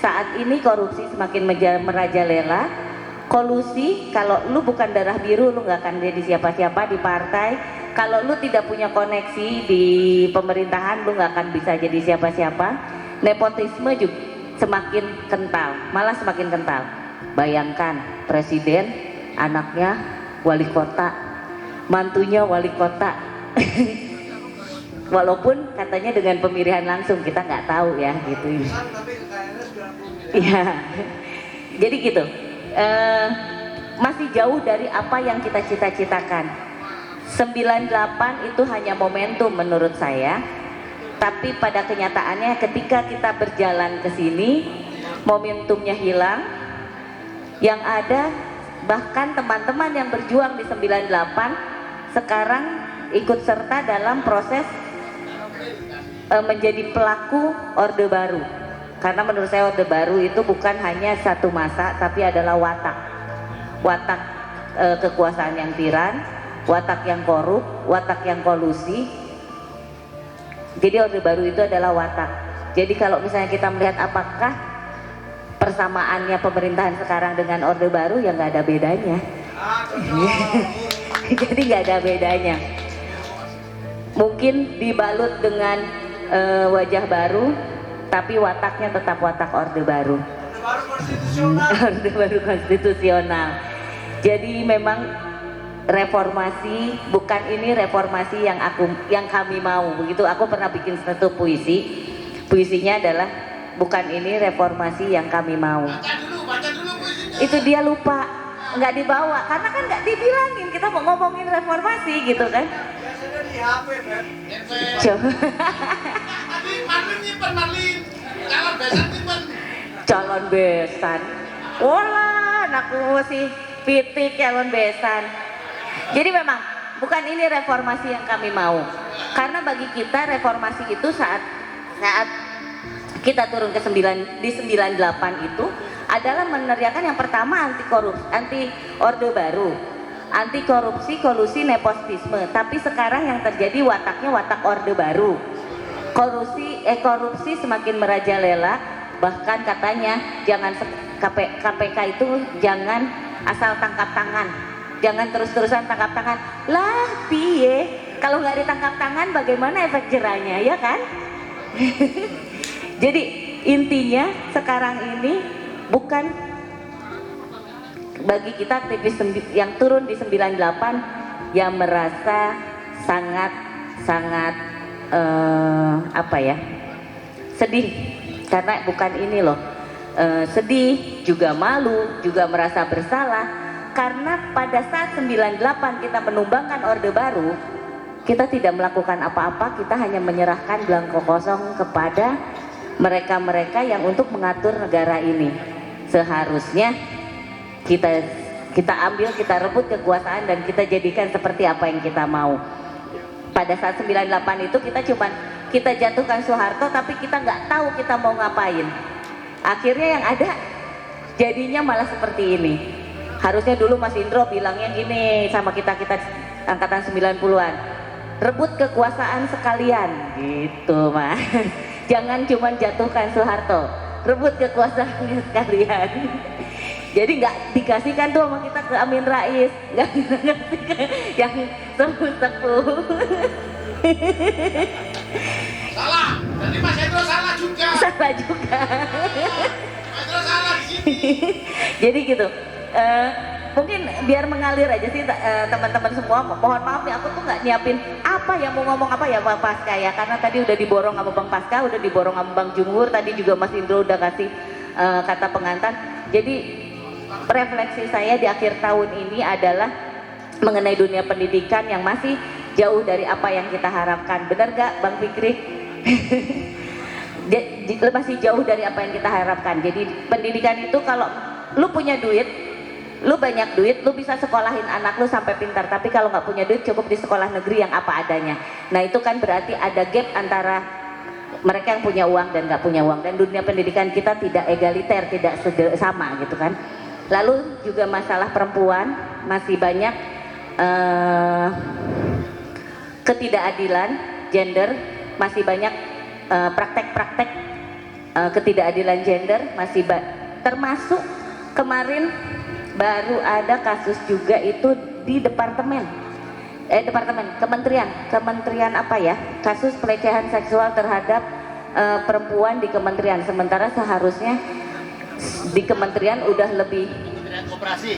saat ini korupsi semakin merajalela. Kolusi, kalau lu bukan darah biru lu nggak akan jadi siapa-siapa di partai. Kalau lu tidak punya koneksi di pemerintahan lu nggak akan bisa jadi siapa-siapa. Nepotisme juga semakin kental, malah semakin kental. Bayangkan presiden, anaknya wali kota, mantunya wali kota. Walaupun katanya dengan pemilihan langsung, kita nggak tahu ya gitu. Iya, jadi gitu. Masih jauh dari apa yang kita cita-citakan. 98 itu hanya momentum menurut saya. Tapi pada kenyataannya ketika kita berjalan ke sini, momentumnya hilang. Yang ada bahkan teman-teman yang berjuang di 98 sekarang ikut serta dalam proses menjadi pelaku Orde Baru. Karena menurut saya Orde Baru itu bukan hanya satu masa, tapi adalah watak kekuasaan yang tiran, watak yang korup, watak yang kolusi. Jadi Orde Baru itu adalah watak. Jadi kalau misalnya kita melihat apakah persamaannya pemerintahan sekarang dengan Orde Baru, ya nggak ada bedanya. Jadi nggak ada bedanya. Mungkin dibalut dengan wajah baru, tapi wataknya tetap watak Orde Baru. Orde Baru konstitusional. Jadi memang reformasi, bukan ini reformasi yang kami mau. Begitu aku pernah bikin satu puisi. Puisinya adalah bukan ini reformasi yang kami mau. Baca dulu puisinya. Itu dia lupa, nggak dibawa karena kan nggak dibilangin kita mau ngomongin reformasi gitu kan. Biasanya di HP, Beb. Coba. Tadi Marlin nyimpen Marlin. Kalau besan nyimpen. Calon besan. Wala, anakku sih pitik calon besan. Jadi memang bukan ini reformasi yang kami mau. Karena bagi kita reformasi itu saat kita turun ke 98 itu adalah meneriakan yang pertama anti korupsi, anti Orde Baru, anti korupsi, kolusi, nepotisme. Tapi sekarang yang terjadi wataknya watak Orde Baru. Korupsi semakin merajalela, bahkan katanya jangan KPK itu jangan asal tangkap tangan, jangan terus-terusan tangkap tangan. Lah piye? Kalau nggak ditangkap tangan bagaimana efek jerahnya, ya kan? Jadi intinya sekarang ini bukan bagi kita aktivis yang turun di 98 yang merasa sangat sedih, karena bukan ini loh, sedih juga malu juga merasa bersalah karena pada saat 98 kita menumbangkan Orde Baru, kita tidak melakukan apa-apa, kita hanya menyerahkan belangko kosong kepada mereka-mereka yang untuk mengatur negara ini. Seharusnya kita ambil, kita rebut kekuasaan dan kita jadikan seperti apa yang kita mau. Pada saat 98 itu kita jatuhkan Soeharto, tapi kita nggak tahu kita mau ngapain. Akhirnya yang ada jadinya malah seperti ini. Harusnya dulu Mas Indro bilangnya gini sama kita angkatan 90-an. Rebut kekuasaan sekalian gitu Mas. Jangan cuma jatuhkan Soeharto, rebut kekuasaannya sekalian. Jadi nggak dikasihkan tuh sama kita ke Amin Rais, nggak dikasih ke yang sepuh-sepuh. Salah. Jadi Mas Hendro salah juga. Salah juga. Mas Hendro salah di sini. Jadi gitu. Mungkin biar mengalir aja sih teman-teman semua. Mohon maaf nih, aku tuh nggak nyiapin apa yang mau ngomong apa ya Bang Pasca ya, karena tadi udah diborong sama Bang Pasca, udah diborong sama Bang Jungur, tadi juga Mas Indro udah kasih kata pengantar. Jadi refleksi saya di akhir tahun ini adalah mengenai dunia pendidikan yang masih jauh dari apa yang kita harapkan. Benar gak Bang Fikri? Masih jauh dari apa yang kita harapkan. Jadi pendidikan itu kalau lu punya duit, lu banyak duit, lu bisa sekolahin anak lu sampai pintar. Tapi kalau nggak punya duit, cukup di sekolah negeri yang apa adanya. Nah itu kan berarti ada gap antara mereka yang punya uang dan nggak punya uang. Dan dunia pendidikan kita tidak egaliter, tidak sama gitu kan. Lalu juga masalah perempuan, masih banyak ketidakadilan gender, masih banyak praktek-praktek ketidakadilan gender, masih termasuk kemarin baru ada kasus juga itu di kementerian apa ya, kasus pelecehan seksual terhadap perempuan di kementerian, sementara seharusnya di kementerian udah lebih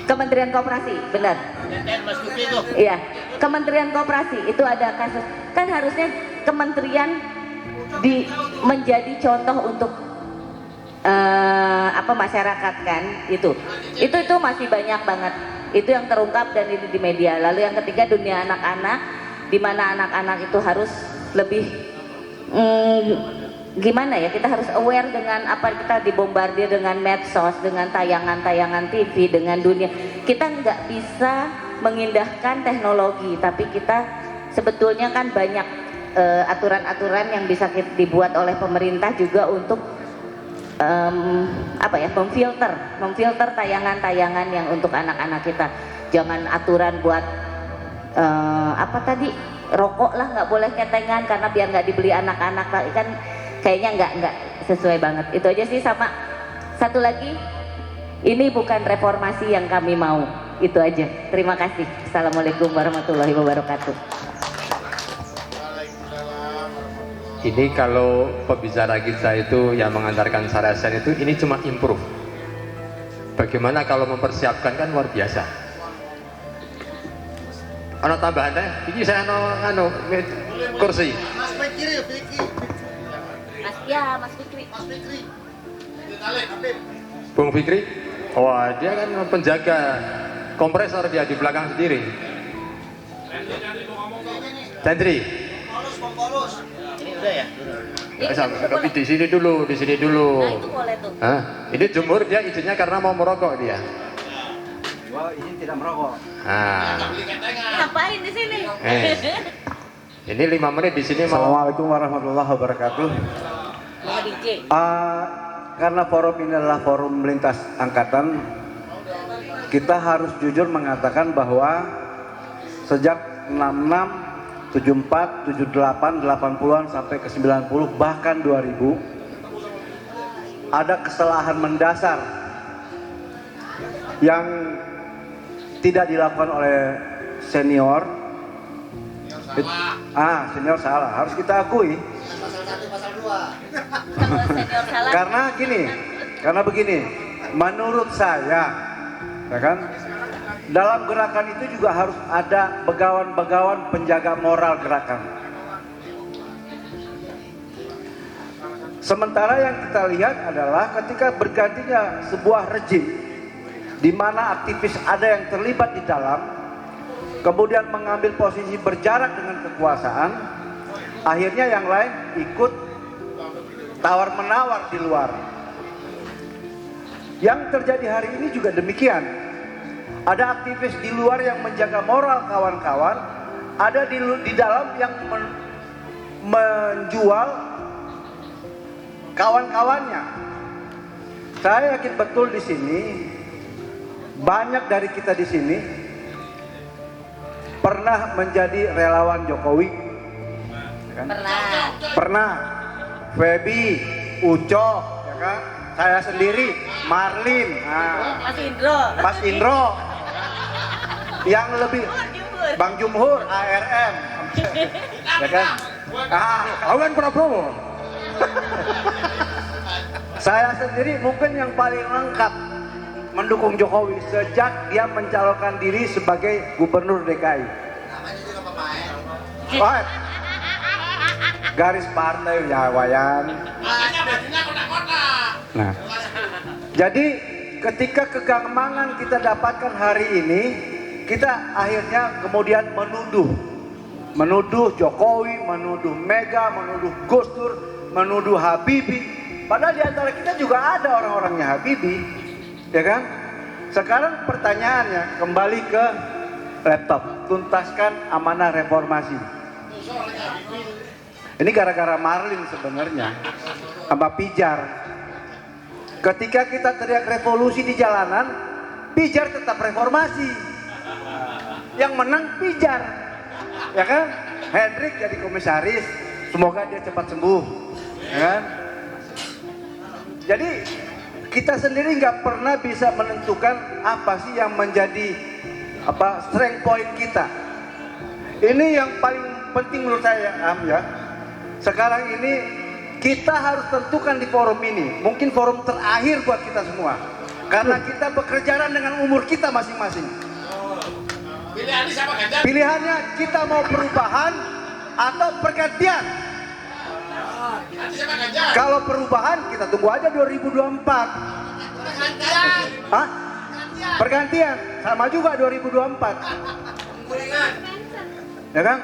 Kementerian Koperasi, benar. Iya, Kementerian Koperasi itu ada kasus, kan harusnya kementerian menjadi contoh untuk masyarakat kan, itu masih banyak banget itu yang terungkap dan itu di media. Lalu yang ketiga dunia anak-anak, di mana anak-anak itu harus lebih gimana ya, kita harus aware dengan apa kita dibombardir dengan medsos, dengan tayangan-tayangan TV, dengan dunia. Kita nggak bisa mengindahkan teknologi, tapi kita sebetulnya kan banyak aturan-aturan yang bisa dibuat oleh pemerintah juga untuk memfilter tayangan-tayangan yang untuk anak-anak kita. Jangan aturan buat rokok lah nggak boleh ketengan karena biar nggak dibeli anak-anak, kan kayaknya nggak sesuai banget. Itu aja sih. Sama satu lagi, ini bukan reformasi yang kami mau. Itu aja. Terima kasih. Assalamualaikum warahmatullahi wabarakatuh. Ini kalau pembicara kita itu yang mengantarkan Sarasen itu, ini cuma improve. Bagaimana kalau mempersiapkan, kan luar biasa. Ada tambahan deh. Ini saya kursi. Mas Fikri, Mas Fikri. Bung Fikri, wah dia kan penjaga kompresor, dia di belakang sendiri. Chandri. Ini udah ya? Tapi di sini dulu. Nah itu boleh tuh. Ini jemur, dia izinnya karena mau merokok dia. Wah, izin tidak merokok. Ngapain di sini? Ini 5 menit di sini mau. Assalamualaikum warahmatullahi wabarakatuh. Mau DJ. Karena forum ini adalah forum lintas angkatan, kita harus jujur mengatakan bahwa sejak 66, 74, 78, 80-an sampai ke 90 bahkan 2000 ada kesalahan mendasar yang tidak dilakukan oleh senior. Senior salah, harus kita akui. Karena begini, menurut saya, ya kan, dalam gerakan itu juga harus ada begawan-begawan penjaga moral gerakan. Sementara yang kita lihat adalah ketika bergantinya sebuah rejim di mana aktivis ada yang terlibat di dalam, kemudian mengambil posisi berjarak dengan kekuasaan, akhirnya yang lain ikut tawar-menawar di luar. Yang terjadi hari ini juga demikian. Ada aktivis di luar yang menjaga moral kawan-kawan, ada di dalam yang menjual kawan-kawannya. Saya yakin betul di sini banyak dari kita di sini pernah menjadi relawan Jokowi. Kan? Pernah. Febi, Uco, ya kan? Saya sendiri, Marlin, Mas Indro. Yang Bang Jumhur, ARM, ya kan? Awan Prabowo. Saya sendiri mungkin yang paling lengkap mendukung Jokowi sejak dia mencalonkan diri sebagai gubernur DKI. Namanya juga pemain. Wah, garis partai ya Wayan. Makanya bajunya kotak-kotak. Nah, jadi ketika kegamangan kita dapatkan hari ini, kita akhirnya kemudian menuduh Jokowi, menuduh Mega, menuduh Gus Dur, menuduh Habibie. Padahal di antara kita juga ada orang-orangnya Habibie, ya kan? Sekarang pertanyaannya kembali ke laptop, tuntaskan amanah reformasi. Ini gara-gara Marlin sebenarnya sama Pijar. Ketika kita teriak revolusi di jalanan, Pijar tetap reformasi. Yang menang Pijar, ya kan? Hendrik jadi komisaris, semoga dia cepat sembuh, ya kan? Jadi kita sendiri nggak pernah bisa menentukan apa sih yang menjadi strength point kita. Ini yang paling penting menurut saya, ya. Sekarang ini kita harus tentukan di forum ini, mungkin forum terakhir buat kita semua, karena kita bekerjaan dengan umur kita masing-masing. Pilihannya siapa Ganjar? Pilihannya kita mau perubahan atau pergantian. Nanti siapa Ganjar? Kalau perubahan kita tunggu aja 2024. Ganjar. Hah? Pergantian sama juga 2024. Gulingan. Ya kan?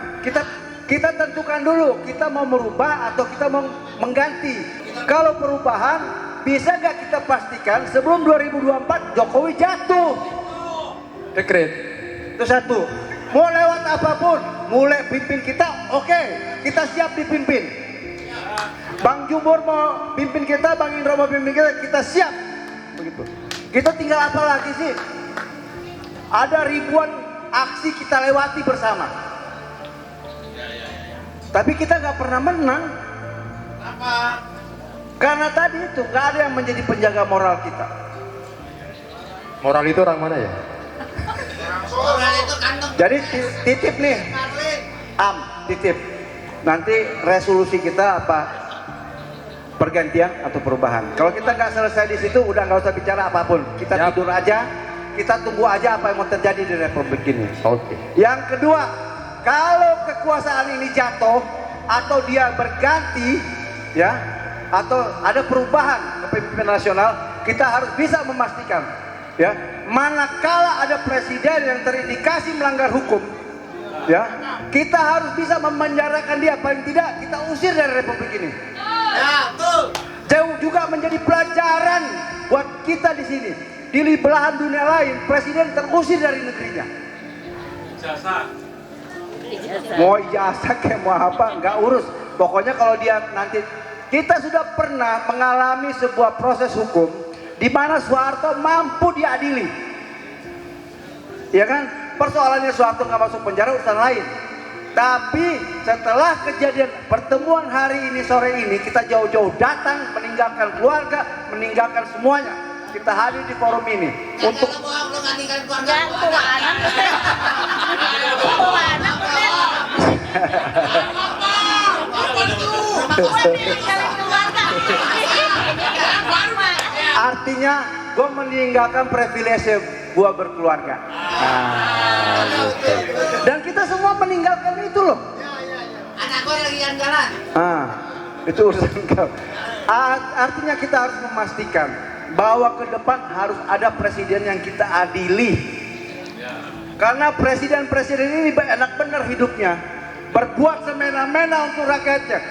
Kita tentukan dulu kita mau merubah atau kita mau mengganti. Kalau perubahan bisa nggak kita pastikan sebelum 2024 Jokowi jatuh? Dekret. Itu satu. Mau lewat apapun, mulai pimpin kita, oke, kita siap dipimpin. Bang Jumhur mau pimpin kita, Bang Indro mau pimpin kita siap. Begitu. Kita tinggal apa lagi sih? Ada ribuan aksi kita lewati bersama. Tapi kita nggak pernah menang. Apa? Karena tadi itu nggak ada yang menjadi penjaga moral kita. Moral itu orang mana ya? Orang itu kantong. Jadi titip nih, Marlin. titip. Nanti resolusi kita apa? Pergantian atau perubahan. Kalau kita nggak selesai di situ, udah nggak usah bicara apapun. Kita tidur aja, kita tunggu aja apa yang mau terjadi di Republik ini. Oke. Yang kedua, kalau kekuasaan ini jatuh atau dia berganti, ya, atau ada perubahan kepemimpinan nasional, kita harus bisa memastikan, ya, manakala ada presiden yang terindikasi melanggar hukum, ya, kita harus bisa memenjarakan dia, paling tidak kita usir dari Republik ini. Ya, betul. Jauh juga menjadi pelajaran buat kita di sini. Di belahan dunia lain, presiden terusir dari negerinya. Mau ijazah kayak mau apa, nggak urus. Pokoknya kalau dia nanti, kita sudah pernah mengalami sebuah proses hukum di mana Soeharto mampu diadili, ya kan? Persoalannya Soeharto nggak masuk penjara urusan lain. Tapi setelah kejadian pertemuan hari ini sore ini, kita jauh-jauh datang, meninggalkan keluarga, meninggalkan semuanya. Kita hadir di forum ini untuk bohong, lu nggak ninggalin keluarga. Bawa anak. Bawa anak. Apa itu? artinya gue meninggalkan privilege gue berkeluarga. Dan kita semua meninggalkan itu loh. Anak gue lagi jalan-jalan. Itu urusan kau. Artinya kita harus memastikan bahwa ke depan harus ada presiden yang kita adili. Karena presiden-presiden ini enak benar hidupnya, berbuat semena-mena untuk rakyatnya,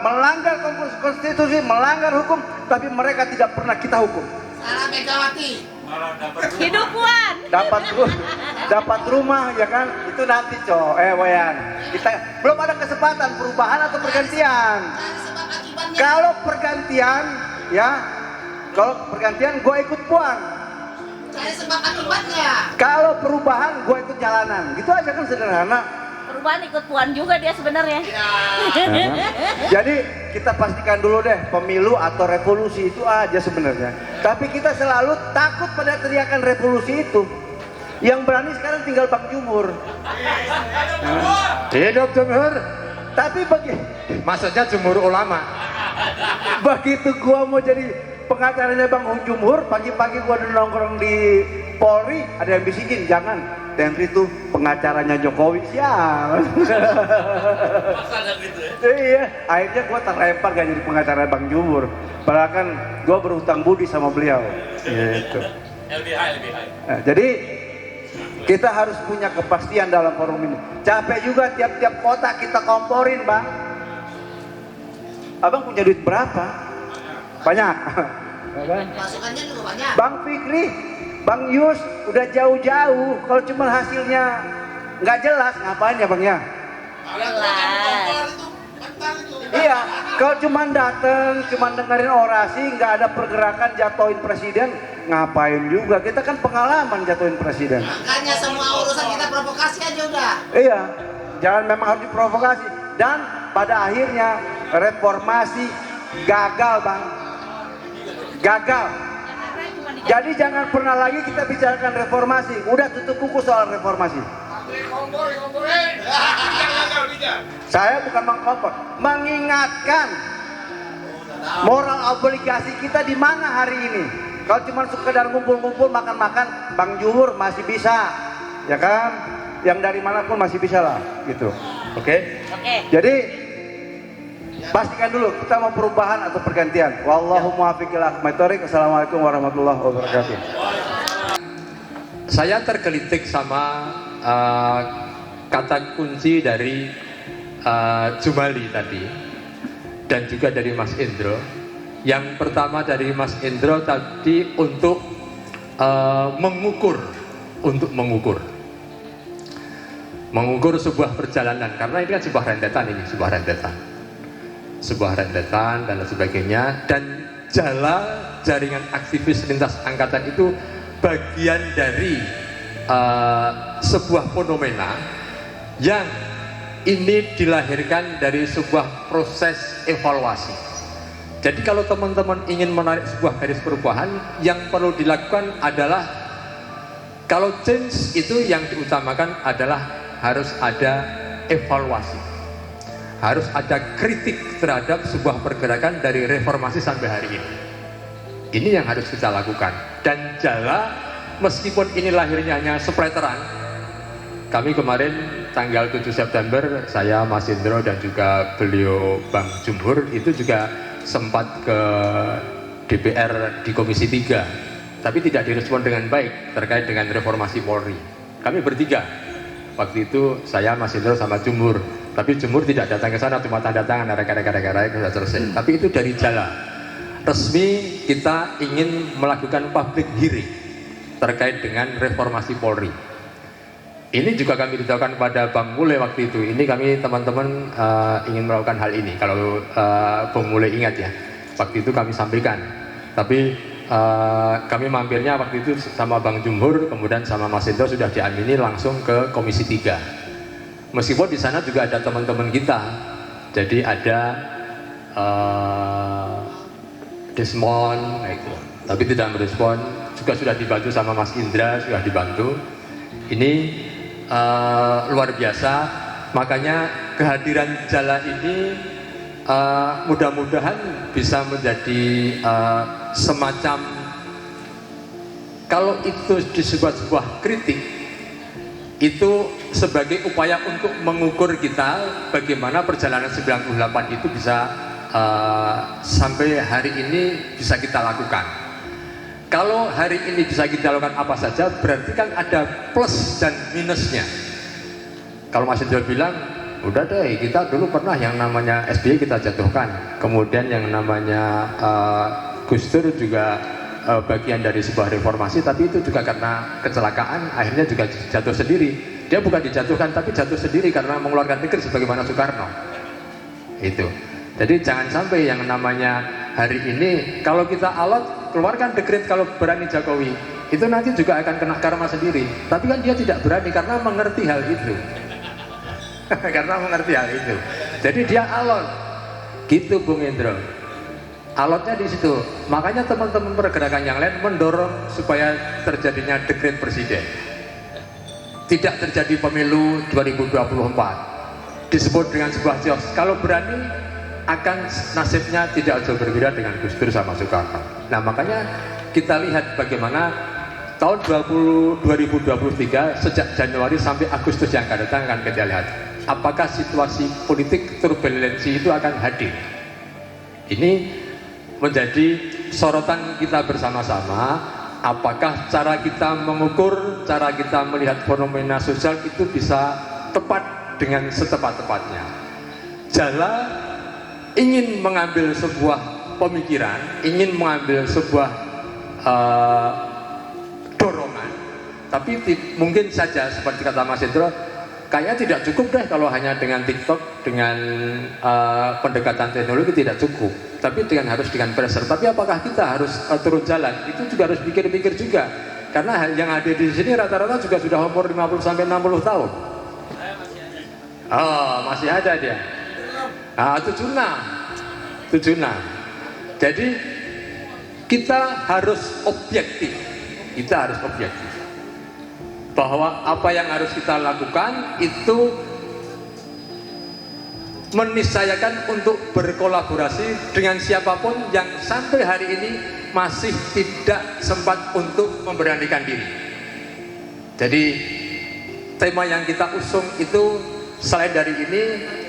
melanggar konstitusi, melanggar hukum, tapi mereka tidak pernah kita hukum. Salah Megawati. Hidup Puan. Dapat rumah ya kan, itu nanti Wayan. Kita belum ada kesempatan perubahan atau pergantian. Kalau pergantian ya, kalau pergantian gue ikut Puan. Cari sebab akibatnya. Kalau perubahan gue ikut jalanan, gitu aja kan sederhana. Perubahan ikut Puan juga dia sebenarnya. Jadi kita pastikan dulu deh, pemilu atau revolusi itu aja sebenarnya. Tapi kita selalu takut pada teriakan revolusi itu. Yang berani sekarang tinggal Bang Jumhur. Hidup Jumhur. Tapi Maksudnya jumhur ulama. begitu gua mau jadi pengacaranya Bang Jumhur, pagi-pagi gua udah nongkrong di Polri, ada yang bisikin, jangan. Tenri itu pengacaranya Jokowi, sial. Iya, akhirnya gua terlempar gak jadi pengacara Bang Jumhur. Padahal kan gua berhutang budi sama beliau. Gitu. Nah, jadi kita harus punya kepastian dalam forum ini. Capek juga tiap-tiap kota kita komporin, Bang. Abang punya duit berapa? Banyak. Masukannya juga banyak. Bang Fikri, Bang Yus, udah jauh-jauh. Kalau cuma hasilnya nggak jelas, ngapain ya Bang ya? Iya, kalau cuma dateng, cuma dengerin orasi, nggak ada pergerakan jatuhin presiden, ngapain juga? Kita kan pengalaman jatuhin presiden. Makanya semua urusan kita provokasi aja udah. Iya, jangan memang harus diprovokasi. Dan pada akhirnya reformasi gagal, Bang. Gagal. Jadi jangan pernah lagi kita bicarakan reformasi. Udah tutup buku soal reformasi. Saya bukan mengkompor, mengingatkan moral obligasi kita di mana hari ini. Kalau cuma sekedar ngumpul-ngumpul makan-makan, Bang Jumhur masih bisa, ya kan? Yang dari manapun masih bisa lah, gitu. Oke? Jadi pastikan dulu kita mau perubahan atau pergantian. Wallahu muwaffiq ila aqwamit thoriq. Assalamualaikum warahmatullahi wabarakatuh. Saya tergelitik sama kata kunci dari Jumali tadi dan juga dari Mas Indro. Yang pertama dari Mas Indro tadi untuk mengukur sebuah perjalanan, karena ini kan sebuah rentetan dan lain sebagainya. Dan jaringan aktivis lintas angkatan itu bagian dari sebuah fenomena yang ini dilahirkan dari sebuah proses evaluasi. Jadi kalau teman-teman ingin menarik sebuah garis perubahan, yang perlu dilakukan adalah, kalau change itu yang diutamakan adalah harus ada evaluasi, harus ada kritik terhadap sebuah pergerakan dari reformasi sampai hari ini. Ini yang harus kita lakukan. Dan meskipun ini lahirnya hanya sepleteran, kami kemarin tanggal 7 September, saya, Mas Indro, dan juga beliau Bang Jumhur itu juga sempat ke DPR di Komisi 3, tapi tidak direspon dengan baik terkait dengan reformasi Polri. Kami bertiga, waktu itu saya, Mas Indro, sama Jumhur, tapi Jumhur tidak datang ke sana, cuma tanda tangan, reka-reka sudah selesai. Tapi itu dari resmi kita ingin melakukan public hearing terkait dengan reformasi Polri. Ini juga kami beritahukan kepada Bang Mule waktu itu. Ini kami teman-teman ingin melakukan hal ini. Kalau Bang Mule ingat ya, waktu itu kami sampaikan. Tapi kami mampirnya waktu itu sama Bang Jumhur, kemudian sama Mas Indro sudah diamini langsung ke Komisi 3. Meskipun di sana juga ada teman-teman kita. Jadi ada Desmond, gitu. Tapi tidak merespon. Juga sudah dibantu sama Mas Indra, sudah dibantu. Ini luar biasa. Makanya kehadiran Jala ini mudah-mudahan bisa menjadi semacam, kalau itu disebut sebuah kritik, itu sebagai upaya untuk mengukur kita bagaimana perjalanan 98 itu bisa sampai hari ini bisa kita lakukan. Kalau hari ini bisa kita lakukan apa saja, berarti kan ada plus dan minusnya. Kalau Mas Indro bilang, udah deh, kita dulu pernah yang namanya SBY kita jatuhkan, kemudian yang namanya Gus Dur juga bagian dari sebuah reformasi, tapi itu juga karena kecelakaan akhirnya juga jatuh sendiri. Dia bukan dijatuhkan, tapi jatuh sendiri karena mengeluarkan dekret sebagaimana Soekarno. Itu. Jadi jangan sampai yang namanya hari ini, kalau kita alot keluarkan dekret kalau berani Jokowi, itu nanti juga akan kena karma sendiri. Tapi kan dia tidak berani karena mengerti hal itu. Karena mengerti hal itu. Jadi dia alot. Gitu Bung Indro. Alotnya di situ. Makanya teman-teman pergerakan yang lain mendorong supaya terjadinya dekret presiden. tidak terjadi pemilu 2024 disebut dengan sebuah chaos. Kalau berani akan nasibnya tidak jauh berbeda dengan Gus Dur sama Soekarno. Nah makanya kita lihat bagaimana tahun 2023 sejak Januari sampai Agustus yang akan datang, akan kita lihat apakah situasi politik turbulensi itu akan hadir. Ini menjadi sorotan kita bersama-sama, apakah cara kita mengukur, cara kita melihat fenomena sosial itu bisa tepat dengan setepat-tepatnya. Jala ingin mengambil sebuah pemikiran, ingin mengambil sebuah dorongan, tapi mungkin saja seperti kata Mas Hendro, kayaknya tidak cukup deh kalau hanya dengan TikTok, dengan pendekatan teknologi tidak cukup, tapi harus dengan pressure. Tapi apakah kita harus turun jalan? Itu juga harus pikir-pikir juga, karena yang ada di sini rata-rata juga sudah umur 50-60 tahun. Oh, masih ada dia. Tujuh enam. Jadi kita harus objektif. Bahwa apa yang harus kita lakukan itu meniscayakan untuk berkolaborasi dengan siapapun yang sampai hari ini masih tidak sempat untuk memberanikan diri. Jadi tema yang kita usung itu selain dari ini,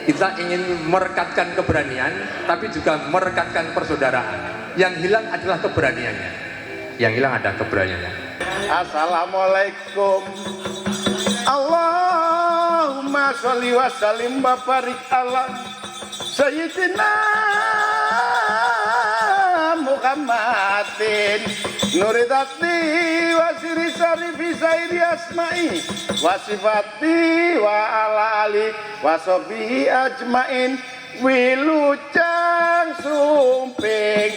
kita ingin merekatkan keberanian, tapi juga merekatkan persaudaraan. Yang hilang adalah keberaniannya. Assalamualaikum. Allahumma sholli wa sallim wa barik ala Sayyidina Muhammadin nuridati wa siri sarifi sairi asma'i wa sifati wa ala ali wa sobihi ajmain wilujang sumping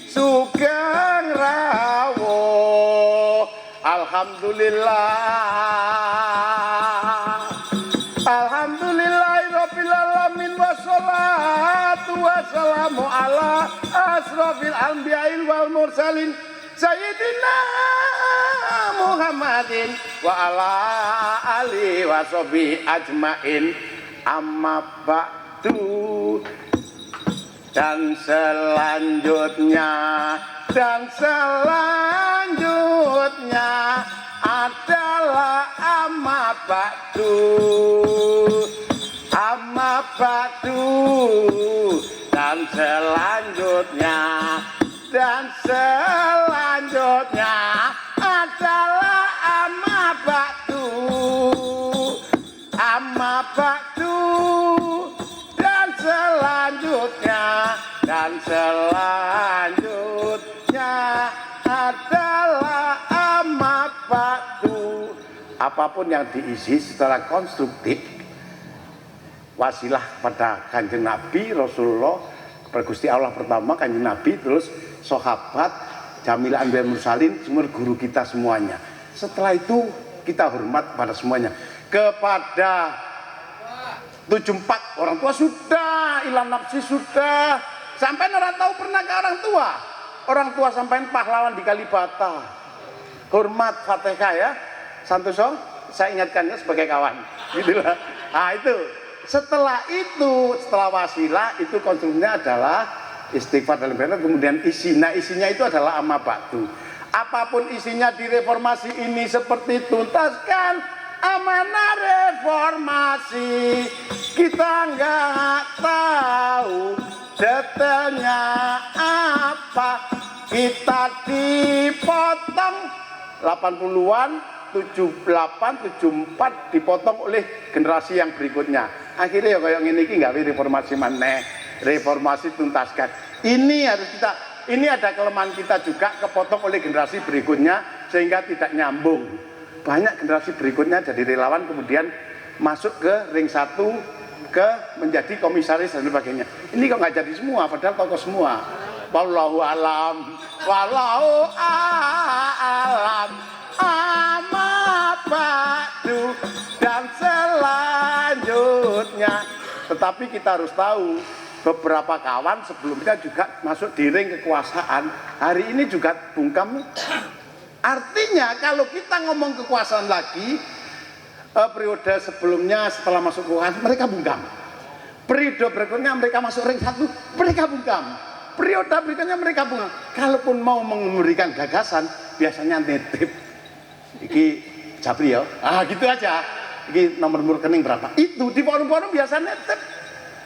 sugeng rawo. Alhamdulillahirabbil alamin wassalatu wassalamu ala asrofil anbiya'il wal mursalin Sayyidina Muhammadin wa ala alihi wa sahbihi ajmain. Amma ba'du. Dan selanjutnya adalah amma ba'du. Dan selanjutnya adalah amma ba'du. Dan selanjutnya adalah amma ba'du. Apapun yang diisi secara konstruktif, wasilah pada Kanjeng Nabi Rasulullah, Gusti Allah pertama, Kanjeng Nabi, terus sahabat, Jamil Anbiya Mursalin, semua guru kita semuanya. Setelah itu kita hormat pada semuanya. Kepada 74 orang tua sudah, ilan nafsi sudah, sampai orang tahu pernah ke orang tua. Orang tua sampai pahlawan di Kalibata. Hormat Fatihah ya. Santoso, saya ingatkannya sebagai kawan. Gitulah. Nah itu. Setelah wasilah itu konstruksinya adalah istighfar dalam benar, kemudian isinya itu adalah amma ba'du. Apapun isinya di reformasi ini seperti tuntaskan amanah reformasi. Kita nggak tahu detailnya apa, kita dipotong 80-an, 78, 74 dipotong oleh generasi yang berikutnya. Akhirnya ya kayak ngene iki gawe reformasi maneh, reformasi tuntaskan. Ini ada kelemahan kita juga, kepotong oleh generasi berikutnya sehingga tidak nyambung. Banyak generasi berikutnya jadi relawan kemudian masuk ke ring 1 ke menjadi komisaris dan sebagainya. Ini kok nggak jadi semua padahal tokoh semua. Wallahu alam. Amma ba'du. Dan selanjutnya, tetapi kita harus tahu beberapa kawan sebelumnya juga masuk di ring kekuasaan. Hari ini juga bungkam. Artinya kalau kita ngomong kekuasaan lagi, periode sebelumnya setelah masuk kekuasaan mereka bungkam. Periode berikutnya mereka masuk ring 1, mereka bungkam. Periode berikutnya mereka bungkam. Kalaupun mau memberikan gagasan, biasanya nitip. Iki Japri ya, gitu aja. Iki nomor rekening berapa? Itu di forum-forum biasa nitip.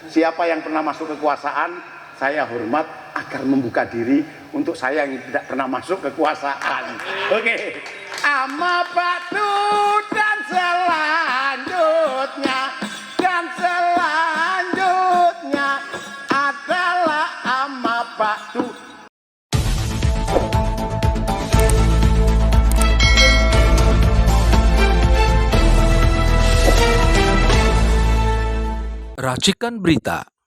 Siapa yang pernah masuk kekuasaan, saya hormat agar membuka diri untuk saya yang tidak pernah masuk kekuasaan. Oke. Ama batu dan selanjutnya adalah ama batu. Racikan Berita